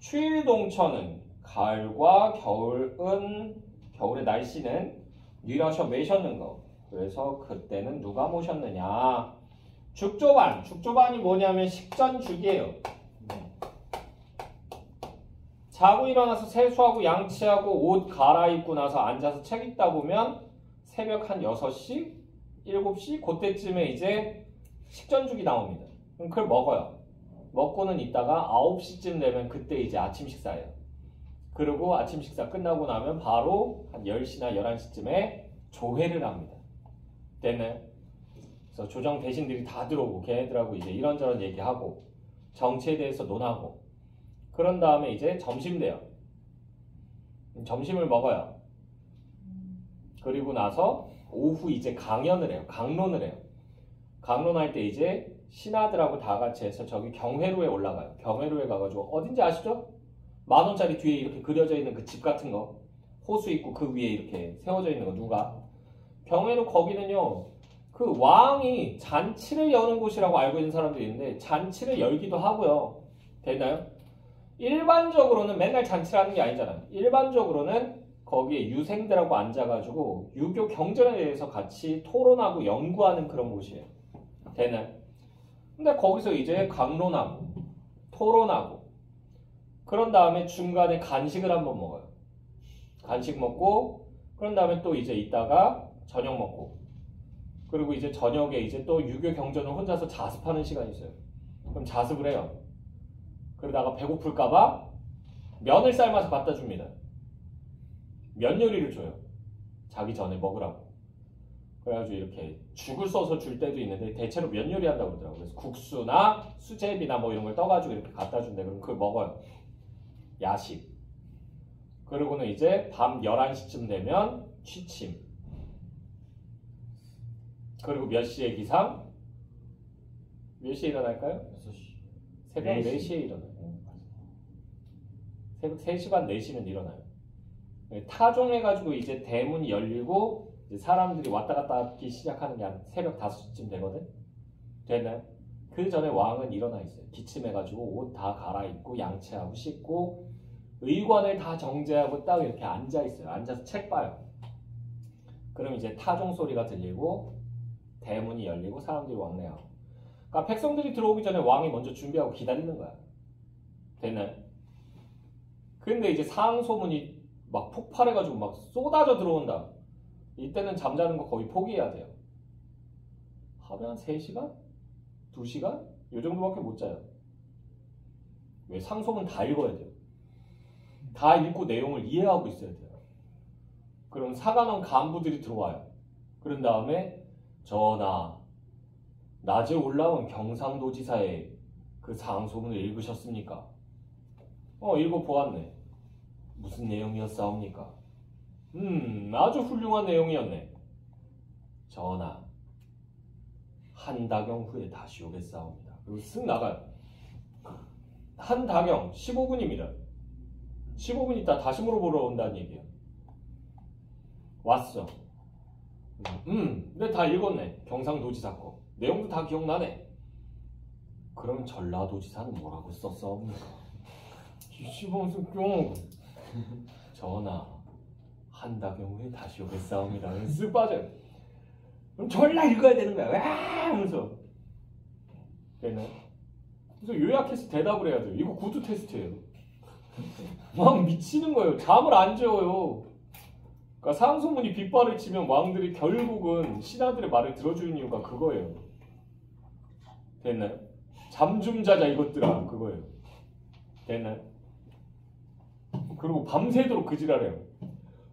추일동천은 가을과 겨울의 날씨는 뉘러셔 매셨는 거. 그래서 그때는 누가 모셨느냐. 죽조반이 뭐냐면 식전죽이에요. 자고 일어나서 세수하고 양치하고 옷 갈아입고 나서 앉아서 책 읽다 보면 새벽 한 6시, 7시 그때쯤에 이제 식전죽이 나옵니다. 그럼 그걸 먹어요. 먹고는 있다가 9시쯤 되면 그때 이제 아침 식사예요. 그리고 아침 식사 끝나고 나면 바로 한 10시나 11시쯤에 조회를 합니다. 됐나요? 그래서 조정 대신들이 다 들어오고 걔네들하고 이제 이런저런 얘기하고 정치에 대해서 논하고, 그런 다음에 이제 점심 돼요. 점심을 먹어요. 그리고 나서 오후 이제 강론을 해요. 강론할 때 이제 신하들하고 다 같이 해서 저기 경회로에 올라가요. 경회로에 가가지고 어딘지 아시죠? 10,000원짜리 뒤에 이렇게 그려져 있는 그 집 같은 거, 호수 있고 그 위에 이렇게 세워져 있는 거 누가? 경회로. 거기는요, 그 왕이 잔치를 여는 곳이라고 알고 있는 사람들이 있는데 잔치를 열기도 하고요. 됐나요? 일반적으로는 맨날 잔치를 하는 게 아니잖아요. 일반적으로는 거기에 유생들하고 앉아가지고 유교 경전에 대해서 같이 토론하고 연구하는 그런 곳이에요. 되나요? 근데 거기서 이제 강론하고 토론하고 그런 다음에 중간에 간식을 한번 먹어요. 간식 먹고 그런 다음에 또 이제 있다가 저녁 먹고, 그리고 이제 저녁에 이제 또 유교 경전을 혼자서 자습하는 시간이 있어요. 그럼 자습을 해요. 그러다가 배고플까봐 면을 삶아서 갖다 줍니다. 면 요리를 줘요. 자기 전에 먹으라고. 그래가지고 이렇게 죽을 써서 줄 때도 있는데 대체로 면 요리 한다고 그러더라고요. 그래서 국수나 수제비나 뭐 이런 걸 떠가지고 이렇게 갖다 준대. 그럼 그걸 먹어요. 야식. 그러고는 이제 밤 11시쯤 되면 취침. 그리고 몇 시에 기상? 몇 시에 일어날까요? 6시. 새벽 4시에 일어나요. 새벽 3시 반 4시면 일어나요. 타종해가지고 이제 대문이 열리고 이제 사람들이 왔다 갔다 하기 시작하는 게 한 새벽 5시쯤 되거든? 됐나요? 그 전에 왕은 일어나 있어요. 기침해가지고 옷 다 갈아입고 양치하고 씻고 의관을 다 정제하고 딱 이렇게 앉아 있어요. 앉아서 책 봐요. 그럼 이제 타종 소리가 들리고 대문이 열리고 사람들이 왕래하고. 그러니까 백성들이 들어오기 전에 왕이 먼저 준비하고 기다리는 거야. 됐나요? 근데 이제 상소문이 막 폭발해가지고 막 쏟아져 들어온다. 이때는 잠자는 거 거의 포기해야 돼요. 하루에 한 3시간? 2시간? 이 정도밖에 못 자요. 왜? 상소문 다 읽어야 돼요. 다 읽고 내용을 이해하고 있어야 돼요. 그럼 사관원 간부들이 들어와요. 그런 다음에 전하, 낮에 올라온 경상도지사의 그 상소문을 읽으셨습니까? 읽어보았네. 무슨 내용이었사옵니까? 아주 훌륭한 내용이었네. 전하, 한다경 후에 다시 오겠사옵니다. 그리고 쓱 나가요. 한다경 15분입니다. 15분 있다 다시 물어보러 온다는 얘기예요. 왔어. 근데 다 읽었네. 경상도지사 거. 내용도 다 기억나네. 그럼 전라도지사는 뭐라고 썼사옵니까? 15분 뿅. 전하, 한다경 후에 다시 오겠사옵니다. 쓱 빠져요. 그럼 전라 읽어야 되는 거야. 와! 하면서. 그래서 요약해서 대답을 해야 돼요. 이거 구두 테스트예요. 막 미치는 거예요. 잠을 안 재워요. 그러니까 상소문이 빗발을 치면 왕들이 결국은 신하들의 말을 들어주는 이유가 그거예요. 됐나요? 잠 좀 자자 이것들아 그거예요. 됐나요? 그리고 밤새도록 그 지랄해요.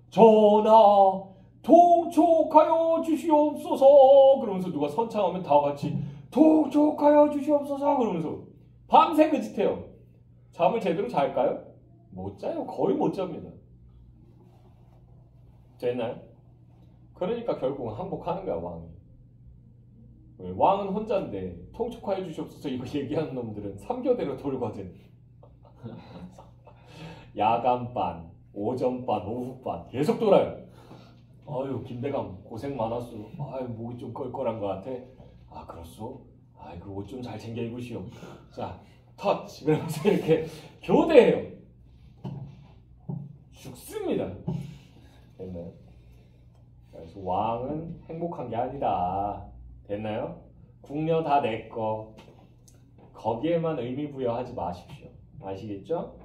전하 통촉하여 주시옵소서 그러면서 누가 선창하면 다 같이 통촉하여 주시옵소서 그러면서 밤새 그 짓해요. 잠을 제대로 잘까요? 못 자요. 거의 못 잡니다. 됐나요? 그러니까 결국은 항복하는 거야 왕이. 왜? 왕은 혼자인데 통촉하여 주시옵소서 이거 얘기하는 놈들은 3교대로 돌거든. 야간반, 오전반, 오후반 계속 돌아요. 아유 김대감 고생 많았어. 아유 목이 좀 껄껄한 것 같아. 아 그렇소? 아이 그 옷 좀 잘 챙겨 입으시오. 자 터치 그러면서 이렇게 교대해요. 죽습니다. 됐나요? 그래서 왕은 행복한 게 아니다. 됐나요? 궁녀 다 내꺼. 거기에만 의미 부여하지 마십시오. 아시겠죠?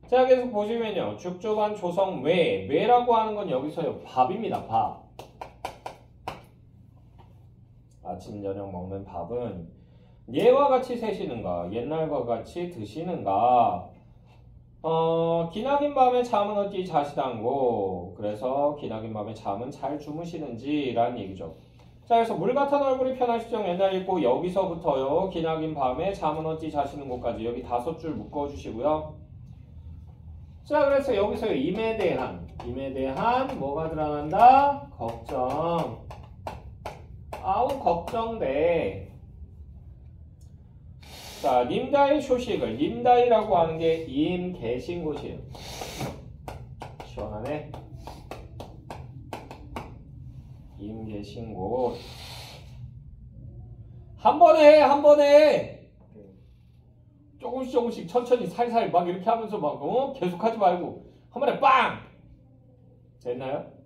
자 계속 보시면요. 죽조반 조성 외라고 하는 건 여기서요. 밥입니다. 밥. 아침 저녁 먹는 밥은 예와 같이 세시는가 옛날과 같이 드시는가 기나긴 밤에 잠은 어찌 자시단고 그래서 기나긴 밤에 잠은 잘 주무시는지 라는 얘기죠. 자 그래서 물같은 얼굴이 편하시죠. 옛날 읽고 여기서부터요. 기나긴 밤에 잠은 어찌 자시는 곳까지 여기 5줄 묶어주시고요. 자 그래서 여기서 임에 대한 뭐가 드러난다? 걱정. 아우 걱정돼. 자 님다의 소식을 님다이라고 하는 게 임 계신 곳이에요. 시원하네. 임 계신 곳. 한 번에 조금씩 천천히 살살 막 이렇게 하면서 막 계속 하지 말고 한 번에 빵! 됐나요?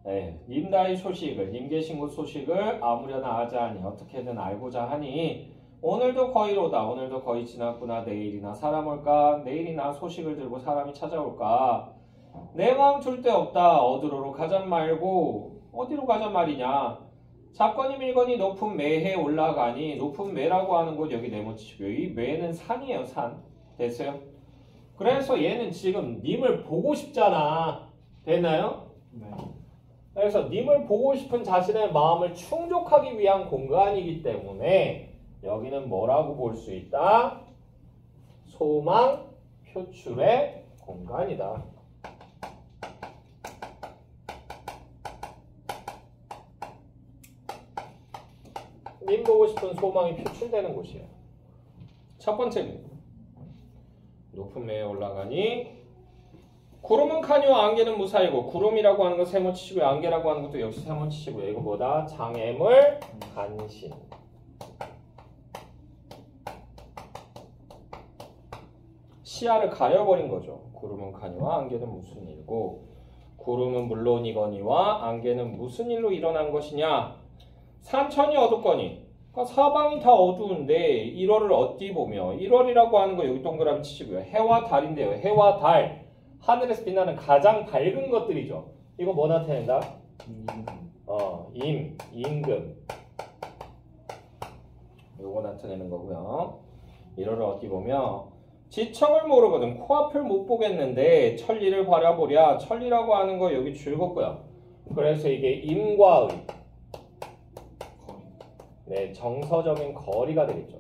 네, 님다의 소식을 님 계신 곳 소식을 아무려나 하자니 어떻게든 알고자 하니 오늘도 거의로다. 오늘도 거의 지났구나. 내일이나 사람 올까? 내일이나 소식을 들고 사람이 찾아올까? 내 마음 둘 데 없다. 어디로 가잔 말고 어디로 가잔 말이냐? 사건이 밀건이 높은 매해 올라가니 높은 매라고 하는 곳 여기 네모치고요. 이 매는 산이에요. 산. 됐어요? 그래서 얘는 지금 님을 보고 싶잖아. 됐나요? 네. 그래서 님을 보고 싶은 자신의 마음을 충족하기 위한 공간이기 때문에 여기는 뭐라고 볼 수 있다? 소망 표출의 공간이다. 님 보고 싶은 소망이 표출되는 곳이에요. 첫 번째는 높은 매에 올라가니 구름은 카뇨 안개는 무사이고 구름이라고 하는 거 세모치시고요. 안개라고 하는 것도 역시 세모치시고요. 이거 뭐다? 장애물 간신. 시야를 가려버린 거죠. 구름은 카뇨와 안개는 무슨 일고 구름은 물론이거니와 안개는 무슨 일로 일어난 것이냐? 산천이 어둡거니 그러니까 사방이 다 어두운데 1월을 어디 보며 1월이라고 하는 거 여기 동그라미 치시고요. 해와 달인데요. 해와 달 하늘에서 빛나는 가장 밝은 것들이죠. 이거 뭐 나타낸다? 임금 요거 나타내는 거고요. 1월을 어디 보며 지청을 모르거든 코앞을 못 보겠는데 천리를 바라보랴. 천리라고 하는 거 여기 줄겁고요. 그래서 이게 임과 의 네, 정서적인 거리가 되겠죠.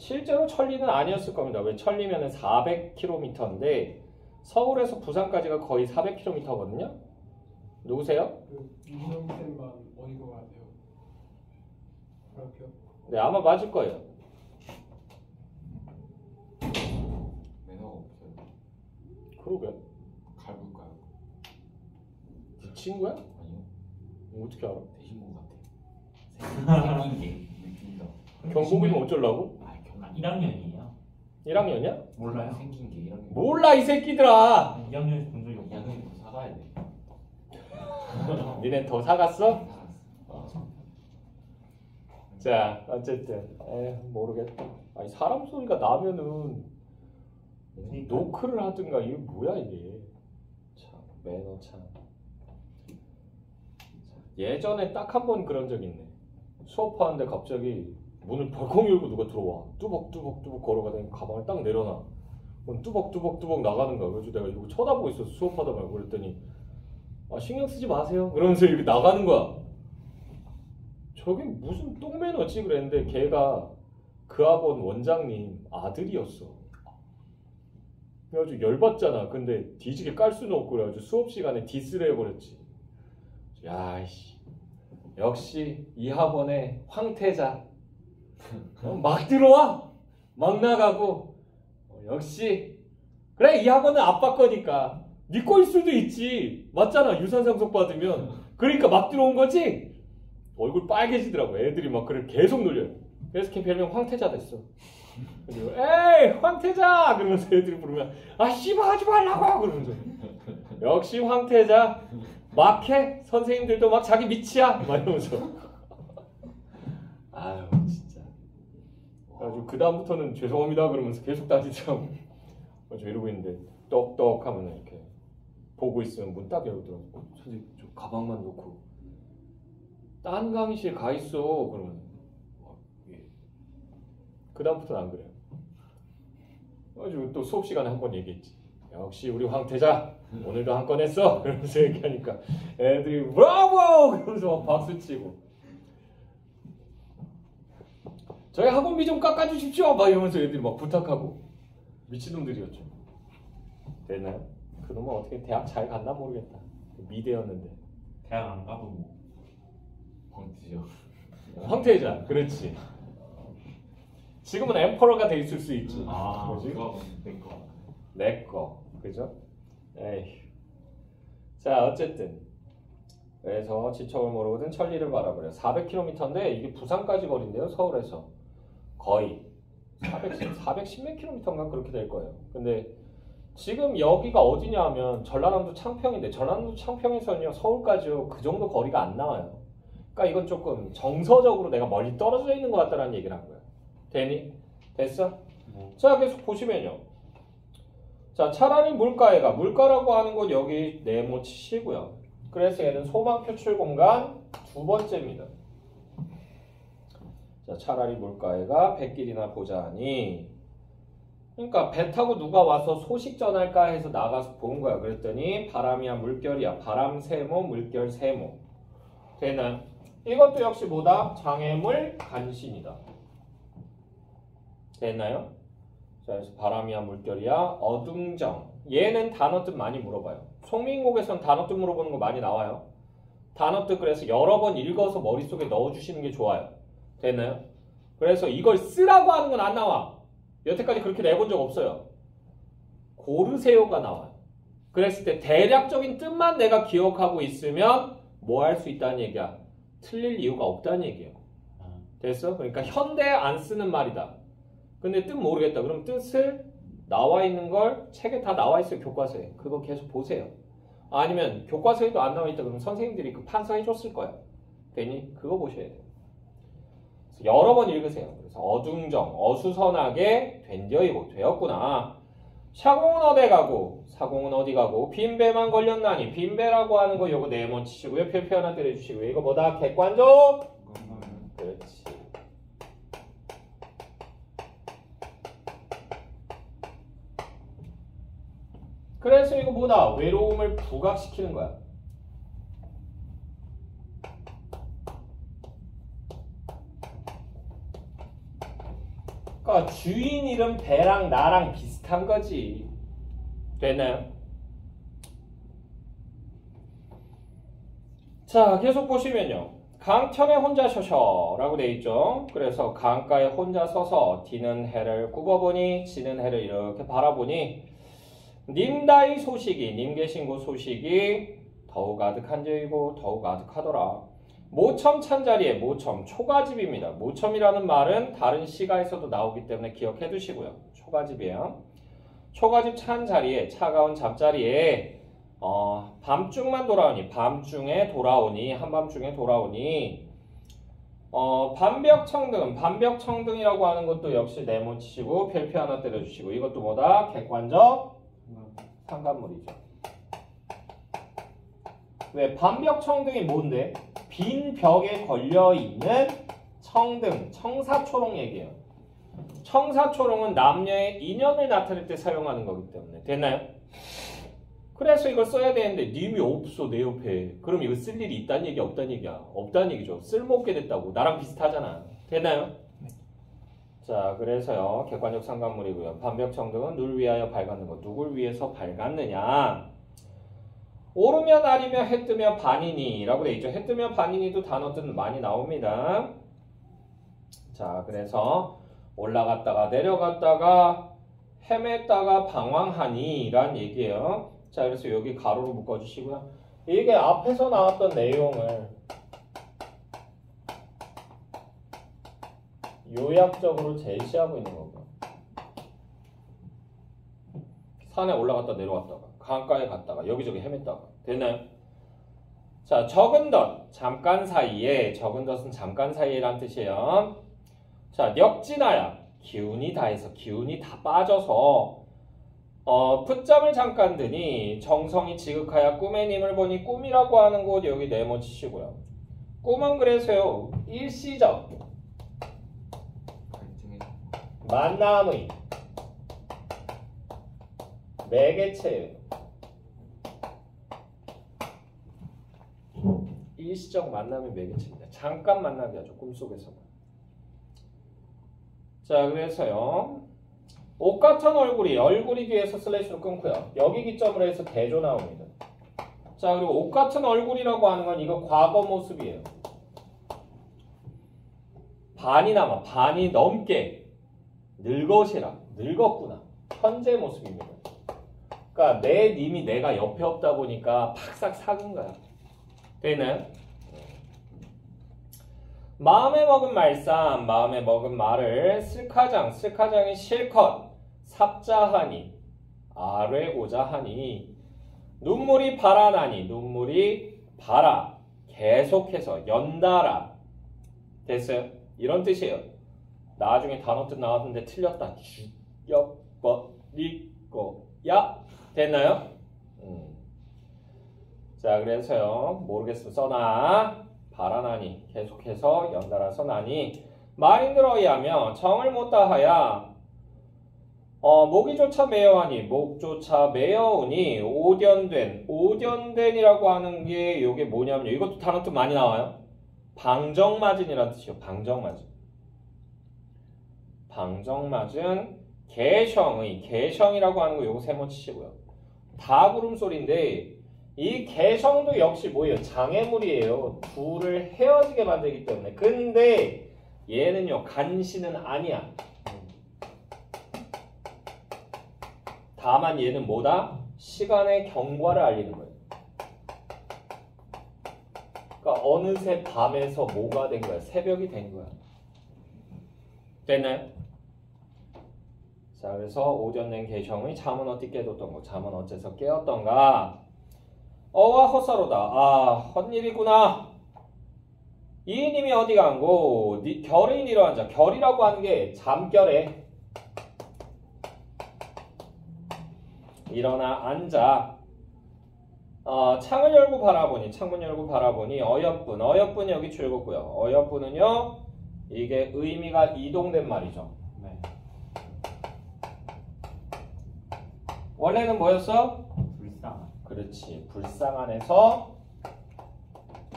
실제로 천리는 아니었을 겁니다. 왜 천리면은 400km인데 서울에서 부산까지가 거의 400km거든요. 누구세요? 그 유성쌤만 어디로 가야 돼요? 그렇게요? 네, 아마 맞을 거예요. 매너가 없어요. 그러게. 갈볼까요? 네 친구야? 아니요. 어떻게 알아? 대신 것 같아. 생긴 게 느낀다. 경복이면 어쩌려고? 아 경남 1학년이에요. 1학년이야? 몰라요? 생긴 게 1학년. 몰라 이 새끼들아. 2학년에서 본 적이 없고. 양념이 더 사가야 돼. 니네 더 사갔어? 사갔어. 자 어쨌든 모르겠다. 아니 사람 소리가 나면은 그러니까. 노크를 하든가 이게 뭐야 이게. 참 매너 참. 예전에 딱 한 번 그런 적 있네. 수업하는데 갑자기 문을 벌컥 열고 누가 들어와. 뚜벅뚜벅 걸어가더니 가방을 딱 내려놔. 그럼 뚜벅뚜벅 나가는 거야. 그래서 내가 이거 쳐다보고 있었어. 수업하다 말고 그랬더니 아 신경 쓰지 마세요. 그러면서 이렇게 나가는 거야. 저게 무슨 똥매너지 그랬는데 걔가 그 학원 원장님 아들이었어. 그래가지고 열받잖아. 근데 뒤지게 깔 수는 없고 그래가지고 수업 시간에 디스를 해버렸지. 야이씨 역시 이 학원의 황태자. 막 들어와 막 나가고 역시 그래 이 학원은 아빠 거니까 네 거일 수도 있지. 맞잖아. 유산상속 받으면. 그러니까 막 들어온 거지. 얼굴 빨개지더라고. 애들이 막 그래 계속 놀려요. 그래서 걔 별명 황태자 됐어. 그리고 에이 황태자 그러면서 애들이 부르면 아 씨발 하지 말라고 그러면서 역시 황태자. 막 해. 선생님들도 막 자기 밑이야 막 이러면서 아유 진짜. 그래가지고 그 다음부터는 죄송합니다 그러면서 계속 따지더라고. 그래서 이러고 있는데 떡떡 하면 이렇게 보고 있으면 문 딱 열더라고. 선생님 저 가방만 놓고 딴 강의실 가 있어 그러면 그 다음부터는 안 그래요. 그래가지고 또 수업 시간에 한 번 얘기했지. 역시 우리 황태자 오늘도 한 건 했어 그러면서 얘기하니까 애들이 브라보 그러면서 막 박수치고 저희 학원비 좀 깎아주십시오 막 이러면서 애들이 막 부탁하고 미친놈들이었죠. 됐나요? 그놈은 어떻게 대학 잘 갔나 모르겠다. 미대였는데. 대학 안 가도 뭐. 황태죠. 황태자 그렇지. 지금은 엠퍼러가 돼 있을 수 있지. 아, 뭐지? 그거 내 거. 내꺼 그죠? 에이. 자 어쨌든 그래서 지척을 모르거든 천리를 바라보려. 400km인데 이게 부산까지 거리인데요. 서울에서 거의 410 몇 킬로미터인가 그렇게 될 거예요. 근데 지금 여기가 어디냐 하면 전라남도 창평인데 전라남도 창평에서는요 서울까지요 그 정도 거리가 안 나와요. 그러니까 이건 조금 정서적으로 내가 멀리 떨어져 있는 것 같다는 얘기를 한 거예요. 되니? 됐어? 자 계속 보시면요. 자 차라리 물가라고 하는 건 여기 네모 치시고요. 그래서 얘는 소망 표출 공간 두 번째입니다. 자 차라리 물가에가 백길이나 보자하니 그러니까 배 타고 누가 와서 소식 전할까 해서 나가서 본 거야. 그랬더니 바람이야 물결이야. 바람 세모 물결 세모. 되나? 이것도 역시 뭐다? 장애물 간신이다. 됐나요? 자, 그래서 바람이야 물결이야 어둥정. 얘는 단어 뜻 많이 물어봐요. 송민곡에선 단어 뜻 물어보는 거 많이 나와요. 단어 뜻 그래서 여러 번 읽어서 머릿속에 넣어주시는 게 좋아요. 됐나요? 그래서 이걸 쓰라고 하는 건 안 나와. 여태까지 그렇게 내본 적 없어요. 고르세요가 나와요. 그랬을 때 대략적인 뜻만 내가 기억하고 있으면 뭐 할 수 있다는 얘기야? 틀릴 이유가 없다는 얘기예요. 됐어? 그러니까 현대에 안 쓰는 말이다. 근데 뜻 모르겠다. 그럼 뜻을 나와 있는 걸 책에 다 나와 있어요. 교과서에. 그거 계속 보세요. 아니면 교과서에도 안 나와 있다. 그럼 선생님들이 그 판서해 줬을 거야. 되니? 그거 보셔야 돼요. 그래서 여러 번 읽으세요. 그래서 어둥정, 어수선하게 된디어이고 되었구나. 샤공은 어디 가고 사공은 어디 가고 빈배만 걸렸나니 빈배라고 하는 거 요거 네모 치시고요. 표표 하나 때려주시고요. 이거 뭐다? 객관적? 그렇지. 그래서 이거 뭐다? 외로움을 부각시키는 거야. 그러니까 주인 이름 배랑 나랑 비슷한 거지. 됐나요? 자, 계속 보시면요. 강천에 혼자 서서 라고 돼 있죠. 그래서 강가에 혼자 서서 디는 해를 굽어보니 지는 해를 이렇게 바라보니 님다이 소식이, 님 계신 곳 소식이 더욱 아득한 저이고 더욱 아득하더라. 모첨 찬자리에 모첨 초가집입니다. 모첨이라는 말은 다른 시가에서도 나오기 때문에 기억해 두시고요. 초가집이에요. 초가집 찬 자리에, 차가운 잠자리에 밤중만 돌아오니, 밤중에 돌아오니, 한밤중에 돌아오니 반벽청등, 반벽청등이라고 하는 것도 역시 네모치시고 별표 하나 때려주시고 이것도 뭐다? 객관적 상관물이죠. 왜? 반벽청등이 뭔데? 빈 벽에 걸려있는 청등, 청사초롱 얘기예요. 청사초롱은 남녀의 인연을 나타낼 때 사용하는 거기 때문에. 됐나요? 그래서 이걸 써야 되는데 님이 없어 내 옆에. 그럼 이거 쓸 일이 있다는 얘기야 없다는 얘기야? 없다는 얘기죠. 쓸모없게 됐다고. 나랑 비슷하잖아. 됐나요? 네. 자, 그래서요. 객관적 상관물이고요. 반벽청등은 누를 위하여 밝았는 것. 누굴 위해서 밝았느냐? 오르면 아리며 해 뜨며 반이니 라고 돼 있죠. 해 뜨며 반이니도 단어들은 많이 나옵니다. 자, 그래서 올라갔다가 내려갔다가 헤맸다가 방황하니 라는 얘기예요. 자, 그래서 여기 가로로 묶어주시고요. 이게 앞에서 나왔던 내용을 요약적으로 제시하고 있는 거고요. 산에 올라갔다 내려갔다가 강가에 갔다가 여기저기 헤맸다가. 됐나요? 자, 적은 덧 잠깐 사이에, 적은 덧은 잠깐 사이에란 뜻이에요. 자, 력진하야 기운이 다해서, 기운이 다 빠져서 풋잠을 잠깐 드니 정성이 지극하여 꿈의 님을 보니, 꿈이라고 하는 곳 여기 네모치시고요. 꿈은 그래서요 일시적 만남의 매개체예요. 일시적 만남의 매개체입니다. 잠깐 만나게 하죠. 꿈속에서만. 자, 그래서요. 옷 같은 얼굴이 뒤에서 슬래시로 끊고요. 여기 기점으로 해서 대조 나옵니다. 자, 그리고 옷 같은 얼굴이라고 하는 건 이거 과거 모습이에요. 반이 남아, 반이 넘게 늙어시라, 늙었구나. 현재 모습입니다. 그러니까 내 님이 내가 옆에 없다 보니까 팍싹 삭은 거야. 되나요? 마음에 먹은 말쌈, 마음에 먹은 말을 쓸카장, 쓸카장이 실컷 삽자하니, 아뢰고자 하니, 눈물이 바라나니, 눈물이 바라, 계속해서 연달아. 됐어요? 이런 뜻이에요. 나중에 단어 뜻 나왔는데 틀렸다. 죽여버릴 거야. 됐나요? 자, 그래서요. 모르겠으면 써놔. 바라나니, 계속해서 연달아 써나니, 말인들어 의하며 정을 못 다하야 목이조차 매여하니, 목조차 매여오니, 오견된, 오견된이라고 하는 게 요게 뭐냐면요. 이것도 단어 뜻 많이 나와요. 방정맞은이라는 뜻이요. 방정맞은. 방정맞은 개성의, 개성이라고 하는 거 요거 세모 치시고요. 다구름소리인데 이 개성도 역시 뭐예요? 장애물이에요. 둘을 헤어지게 만들기 때문에. 근데 얘는요 간신은 아니야. 다만 얘는 뭐다? 시간의 경과를 알리는 거예요. 그러니까 어느새 밤에서 뭐가 된 거야? 새벽이 된 거야. 됐나요? 자, 그래서 오전낸 개성의 잠은 어디 깨뒀던 거, 잠은 어째서 깨었던가. 어와 헛사로다. 아, 헛일이구나. 이님이 어디 간고, 결의 일어앉아. 결이라고 하는 게 잠결에 일어나 앉아. 창을 열고 바라보니, 창문 열고 바라보니 어여쁜, 어여쁜 여기 줄였고요. 어여쁜은요 이게 의미가 이동된 말이죠. 네. 원래는 뭐였어? 불쌍. 그렇지. 불쌍한에서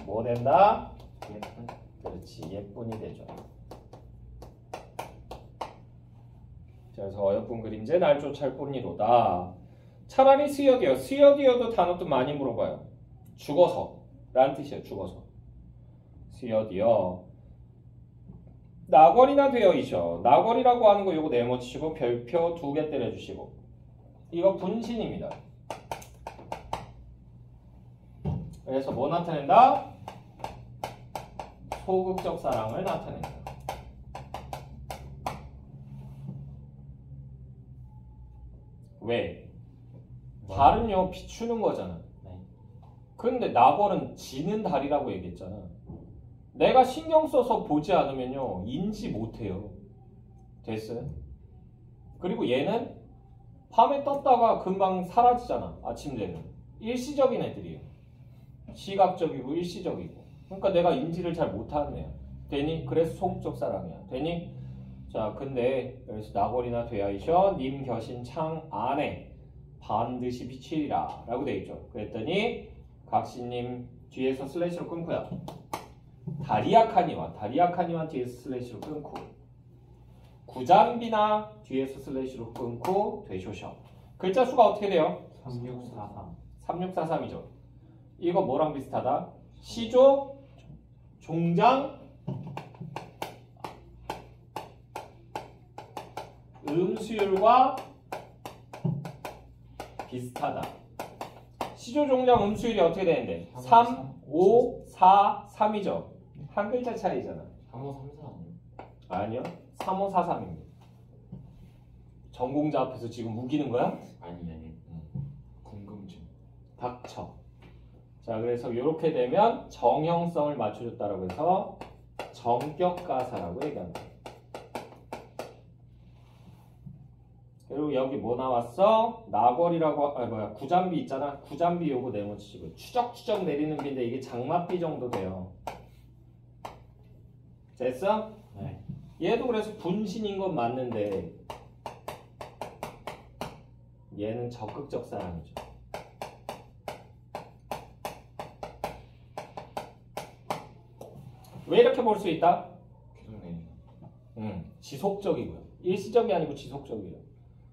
뭐 된다? 예쁜. 그렇지. 예쁜이 되죠. 그래서 어여쁜 그림자 날 쫓아올 뿐이로다. 차라리 스여디어. 스여디어도 단어 또 많이 물어봐요. 죽어서 라는 뜻이에요. 죽어서. 스여디어. 나궐이나 되어이셔. 나궐이라고 하는 거 요거 네모치시고 별표 2개 때려주시고. 이거 분신입니다. 그래서 뭐 나타낸다? 소극적 사랑을 나타낸다. 왜? 달은요 비추는 거잖아. 네. 근데 나벌은 지는 달이라고 얘기했잖아. 내가 신경 써서 보지 않으면요 인지 못해요. 됐어요? 그리고 얘는 밤에 떴다가 금방 사라지잖아. 아침 되면 일시적인 애들이에요. 시각적이고 일시적이고. 그러니까 내가 인지를 잘 못하는 애야. 되니? 그래서 소극적 사랑이야. 되니? 자, 근데 그래서 나궐이나 되어이셔 님 겨신 창 안에 반드시 비치리라 라고 돼 있죠. 그랬더니 각시님 뒤에서 슬래시로 끊고요. 다리아카니와 뒤에서 슬래시로 끊고 구잠비나 뒤에서 슬래시로 끊고 되쇼셔. 글자 수가 어떻게 돼요? 3643. 3643이죠. 이거 뭐랑 비슷하다? 시조, 종장, 음수율과 비슷하다. 시조, 종장, 음수율이 어떻게 되는데? 3, 5, 4, 3이죠. 한 글자 차이잖아. 3534 아니에요? 아니요. 3543입니다. 전공자 앞에서 지금 우기는 거야? 아니. 궁금증. 닥쳐. 자, 그래서 이렇게 되면 정형성을 맞춰줬다라고 해서 정격가사라고 얘기합니다. 그리고 여기 뭐 나왔어? 나궐이라고 구잠비 있잖아. 구잠비 요거 네모치고 추적추적 내리는 비인데 이게 장맛비 정도 돼요. 됐어? 네. 얘도 그래서 분신인 건 맞는데 얘는 적극적 사랑이죠. 왜 이렇게 볼 수 있다? 계속 내리는. 지속적이고요. 일시적이 아니고 지속적이에요.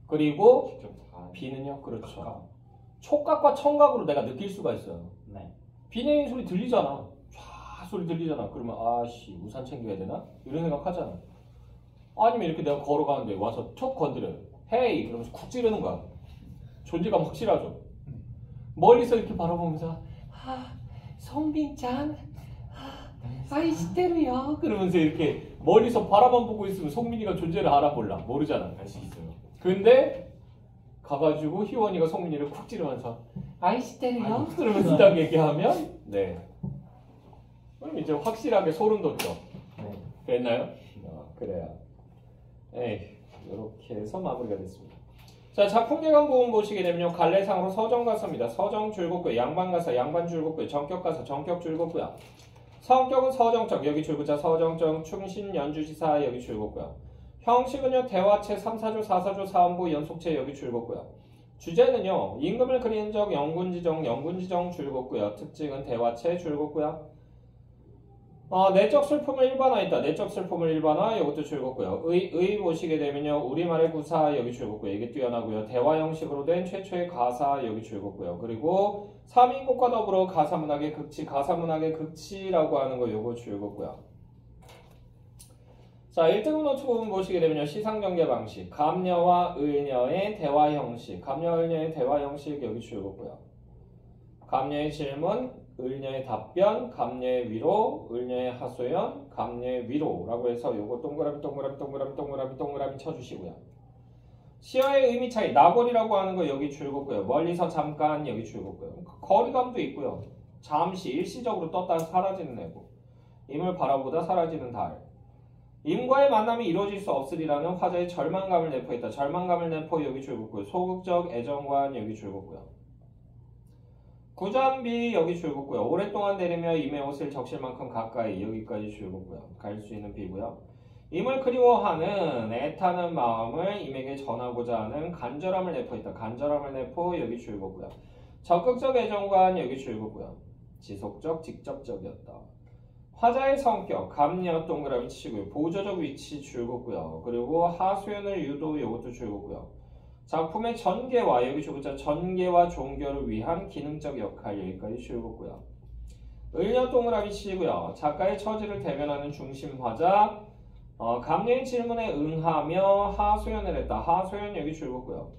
그리고 직접 다. 비는요? 그렇죠. 촉각과 청각으로 내가 느낄 수가 있어요. 네. 비 내리는 소리 들리잖아. 촤 소리 들리잖아. 그러면 아씨 우산 챙겨야 되나? 이런 생각 하잖아. 아니면 이렇게 내가 걸어가는데 와서 툭 건드려요. 헤이 그러면서 쿡 찌르는 거야. 존재감 확실하죠. 멀리서 이렇게 바라보면서 성빈짱 아이시테루요 그러면서 이렇게 멀리서 바라만 보고 있으면 성민이가 존재를 알아볼라. 모르잖아. 알 수 있어요. 근데 가가지고 희원이가 성민이를 쿡 찌르면서 아이시테루요 그러면서 딱 얘기하면 네 그럼 이제 확실하게 소름 돋죠. 네. 됐나요? 그래요. 에이 이렇게 해서 마무리가 됐습니다. 자, 작품계관 부분 보시게 되면요. 갈래상으로 서정가사입니다. 서정 줄긋고요. 양반가사, 양반 줄긋고요. 정격가사, 정격 줄긋고요. 성격은 서정적, 여기 줄긋자 서정적, 충신, 연주지사, 여기 줄긋고요. 형식은요. 대화체, 3사조, 4사조, 사음부, 연속체, 여기 줄긋고요. 주제는요. 임금을 그리는 적, 영군지정 줄긋고요. 특징은 대화체 줄긋고요. 내적 슬픔을 일반화했다. 내적 슬픔을 일반화 이것도 줄긋고요. 의 보시게 되면요. 우리말의 구사 여기 줄긋고요. 이게 뛰어나고요. 대화 형식으로 된 최초의 가사 여기 줄긋고요. 그리고 3인국과 더불어 가사문학의 극치라고 하는 거 요거 줄긋고요. 자, 1등 노트 부분 보시게 되면요. 시상전개 방식, 감녀와 의녀의 대화 형식, 감녀와 의녀의 대화 형식 여기 줄긋고요. 감녀의 질문, 을녀의 답변, 감녀의 위로, 을녀의 하소연, 감녀의 위로라고 해서 요거 동그라미 쳐주시고요. 시어의 의미 차이, 나궐이라고 하는 거 여기 줄긋고요. 멀리서 잠깐 여기 줄긋고요. 거리감도 있고요. 잠시 일시적으로 떴다 사라지는 애고, 임을 바라보다 사라지는 달. 임과의 만남이 이루어질 수 없으리라는 화자의 절망감을 내포했다. 절망감을 내포 여기 줄긋고요. 소극적 애정관 여기 줄긋고요. 구잠비 여기 줄긋고요. 오랫동안 내리며 임의 옷을 적실 만큼 가까이 여기까지 줄긋고요. 갈 수 있는 비고요. 임을 그리워하는 애타는 마음을 임에게 전하고자 하는 간절함을 내포했다. 간절함을 내포 여기 줄긋고요. 적극적 애정관 여기 줄긋고요. 지속적 직접적이었다. 화자의 성격, 감력 동그라미 치고요. 보조적 위치 줄굼고요. 그리고 하소연을 유도 이것도 줄굼고요. 작품의 전개와 여기 줄굼자 전개와 종교를 위한 기능적 역할 여기까지 줄굼고요. 을려 동그라미 치고요. 작가의 처지를 대변하는 중심 화자, 감독의 질문에 응하며 하소연을 했다. 하소연 여기 줄굼고요.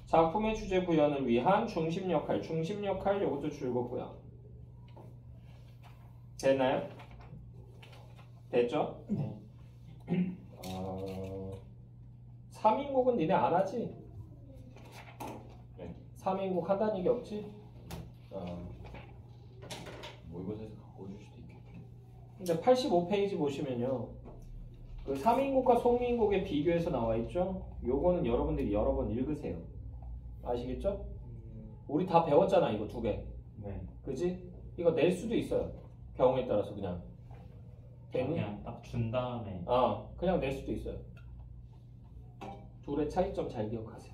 작품의 주제 구현을 위한 중심 역할 이것도 줄굼고요. 됐나요? 됐죠? 네. 3인국은 니네 안 하지? 네. 3인국 한다는 얘기 없지? 모의고사에서 갖고 올 수도 있겠죠. 근데 85페이지 보시면요. 그 3인국과 소민국의 비교해서 나와 있죠? 요거는 여러분들이 여러 번 읽으세요. 아시겠죠? 우리 다 배웠잖아, 이거 두 개. 네. 그지? 이거 낼 수도 있어요. 경우에 따라서 그냥. 되니? 그냥 딱 준 다음에 그냥 낼 수도 있어요. 둘의 차이점 잘 기억하세요.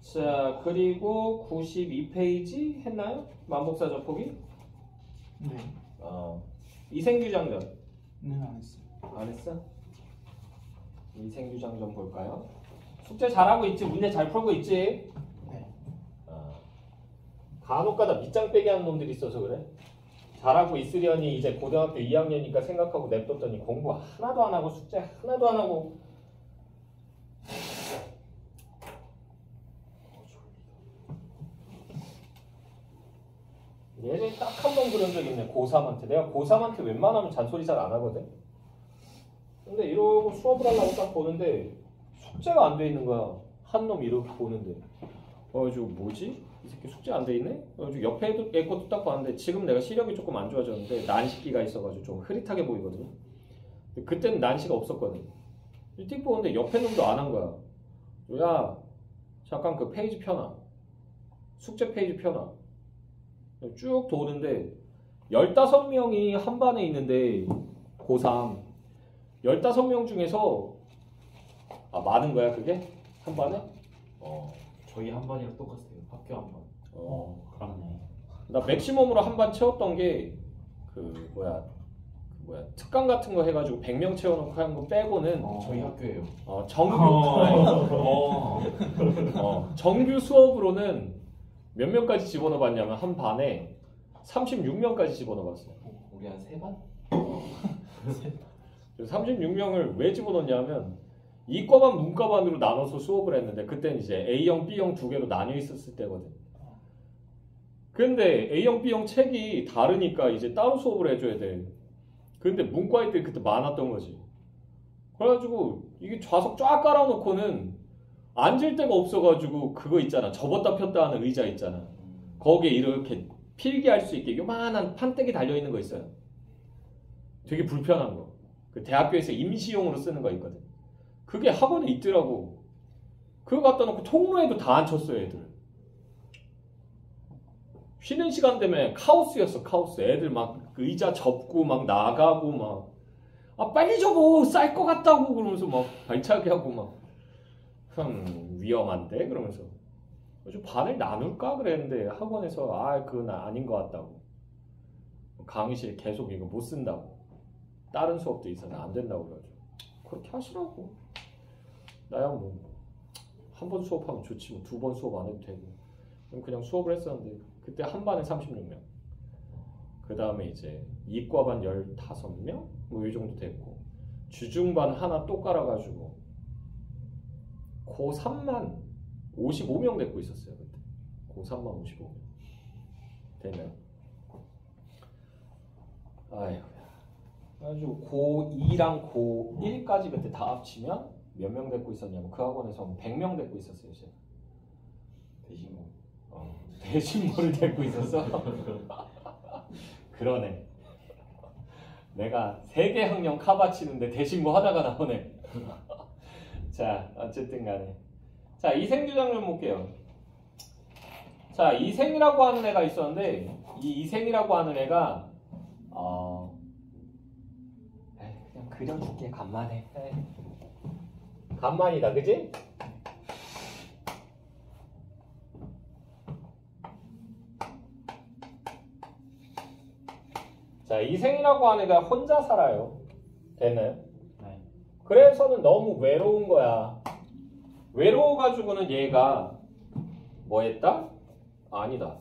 자, 그리고 92페이지 했나요? 만복사 접촉이? 네. 이생규장전. 네, 안 했어요. 안 했어? 이생규장전 볼까요? 숙제 잘하고 있지? 문제 잘 풀고 있지? 네. 간혹가다 밑장 빼기 하는 놈들이 있어서 그래. 잘하고 있으려니 이제 고등학교 2학년이니까 생각하고 냅뒀더니 공부 하나도 안 하고 숙제 하나도 안 하고. 예전에 딱 한 번 그런 적 있네. 고3한테. 내가 고3한테 웬만하면 잔소리 잘 안 하거든. 근데 이러고 수업을 하려고 딱 보는데 숙제가 안 돼 있는 거야. 한 놈 이렇게 보는데. 저거 뭐지? 이 새끼 숙제 안 돼 있네? 옆에 애 것도 딱 봤는데 지금 내가 시력이 조금 안 좋아졌는데 난시기가 있어가지고 좀 흐릿하게 보이거든요. 근데 그때는 난시가 없었거든. 띡 보는데 옆에 놈도 안 한 거야. 야, 잠깐 그 페이지 펴놔. 숙제 페이지 펴놔. 쭉 도는데 15명이 한 반에 있는데 고3 15명 중에서 많은 거야 그게? 한 반에? 저희 한 반이랑 똑같아요. 학교 한 반. 그렇네. 나 맥시멈으로 한 반 채웠던 게 특강 같은 거 해가지고 100명 채워놓고 한 거 빼고는 저희 학교예요. 정규 수업으로는 몇 명까지 집어넣어봤냐면 한 반에 36명까지 집어넣어봤어요. 우리 한 3반? 36명을 왜 집어넣냐면 이과반 문과반으로 나눠서 수업을 했는데 그때는 이제 A형, B형 두 개로 나뉘어 있었을 때거든. 근데 A형, B형 책이 다르니까 이제 따로 수업을 해줘야 돼. 근데 문과 애들이 그때 많았던 거지. 그래가지고 이게 좌석 쫙 깔아놓고는 앉을 데가 없어가지고 그거 있잖아. 접었다 폈다 하는 의자 있잖아. 거기에 이렇게 필기할 수 있게 요만한 판때기 달려있는 거 있어요. 되게 불편한 거. 그 대학교에서 임시용으로 쓰는 거 있거든. 그게 학원에 있더라고. 그거 갖다 놓고 통로에도 다 앉혔어요, 애들. 쉬는 시간 되면 카오스였어, 카오스. 애들 막 의자 접고 막 나가고 막 빨리 접어! 쌀 것 같다고 그러면서 막 발차기 하고 막 위험한데? 그러면서 좀 반을 나눌까? 그랬는데 학원에서 그건 아닌 것 같다고. 강의실 계속 이거 못 쓴다고. 다른 수업도 있어서 안 된다고 그러죠. 그렇게 하시라고. 나야 뭐 한 번 수업하면 좋지 뭐 2번 수업 안 해도 되고. 그냥 수업을 했었는데 그때 한 반에 36명. 그 다음에 이제 이과반 15명? 뭐 이 정도 됐고 주중반 하나 또 깔아가지고 고3만 55명 됐고 있었어요 그때. 고3만 55명 되면 아휴. 그래가지고 고2랑 고1까지 그때 다 합치면 몇 명 됐고 있었냐면 그 학원에서 100명 됐고 있었어요 제가. 대신고. 대신고를 데리고 있었어? 그러네. 내가 세계학령 카바치는데 대신고 하다가 나오네. 자, 어쨌든 간에. 자, 이생규장 좀 볼게요. 자, 이생이라고 하는 애가 있었는데 이 이생이라고 하는 애가 그냥 그려줄게. 간만에. 간만이다, 그지? 자, 이생이라고 하는 애가 혼자 살아요. 됐나요? 네. 그래서는 너무 외로운 거야. 외로워가지고는 얘가 뭐 했다? 아니다.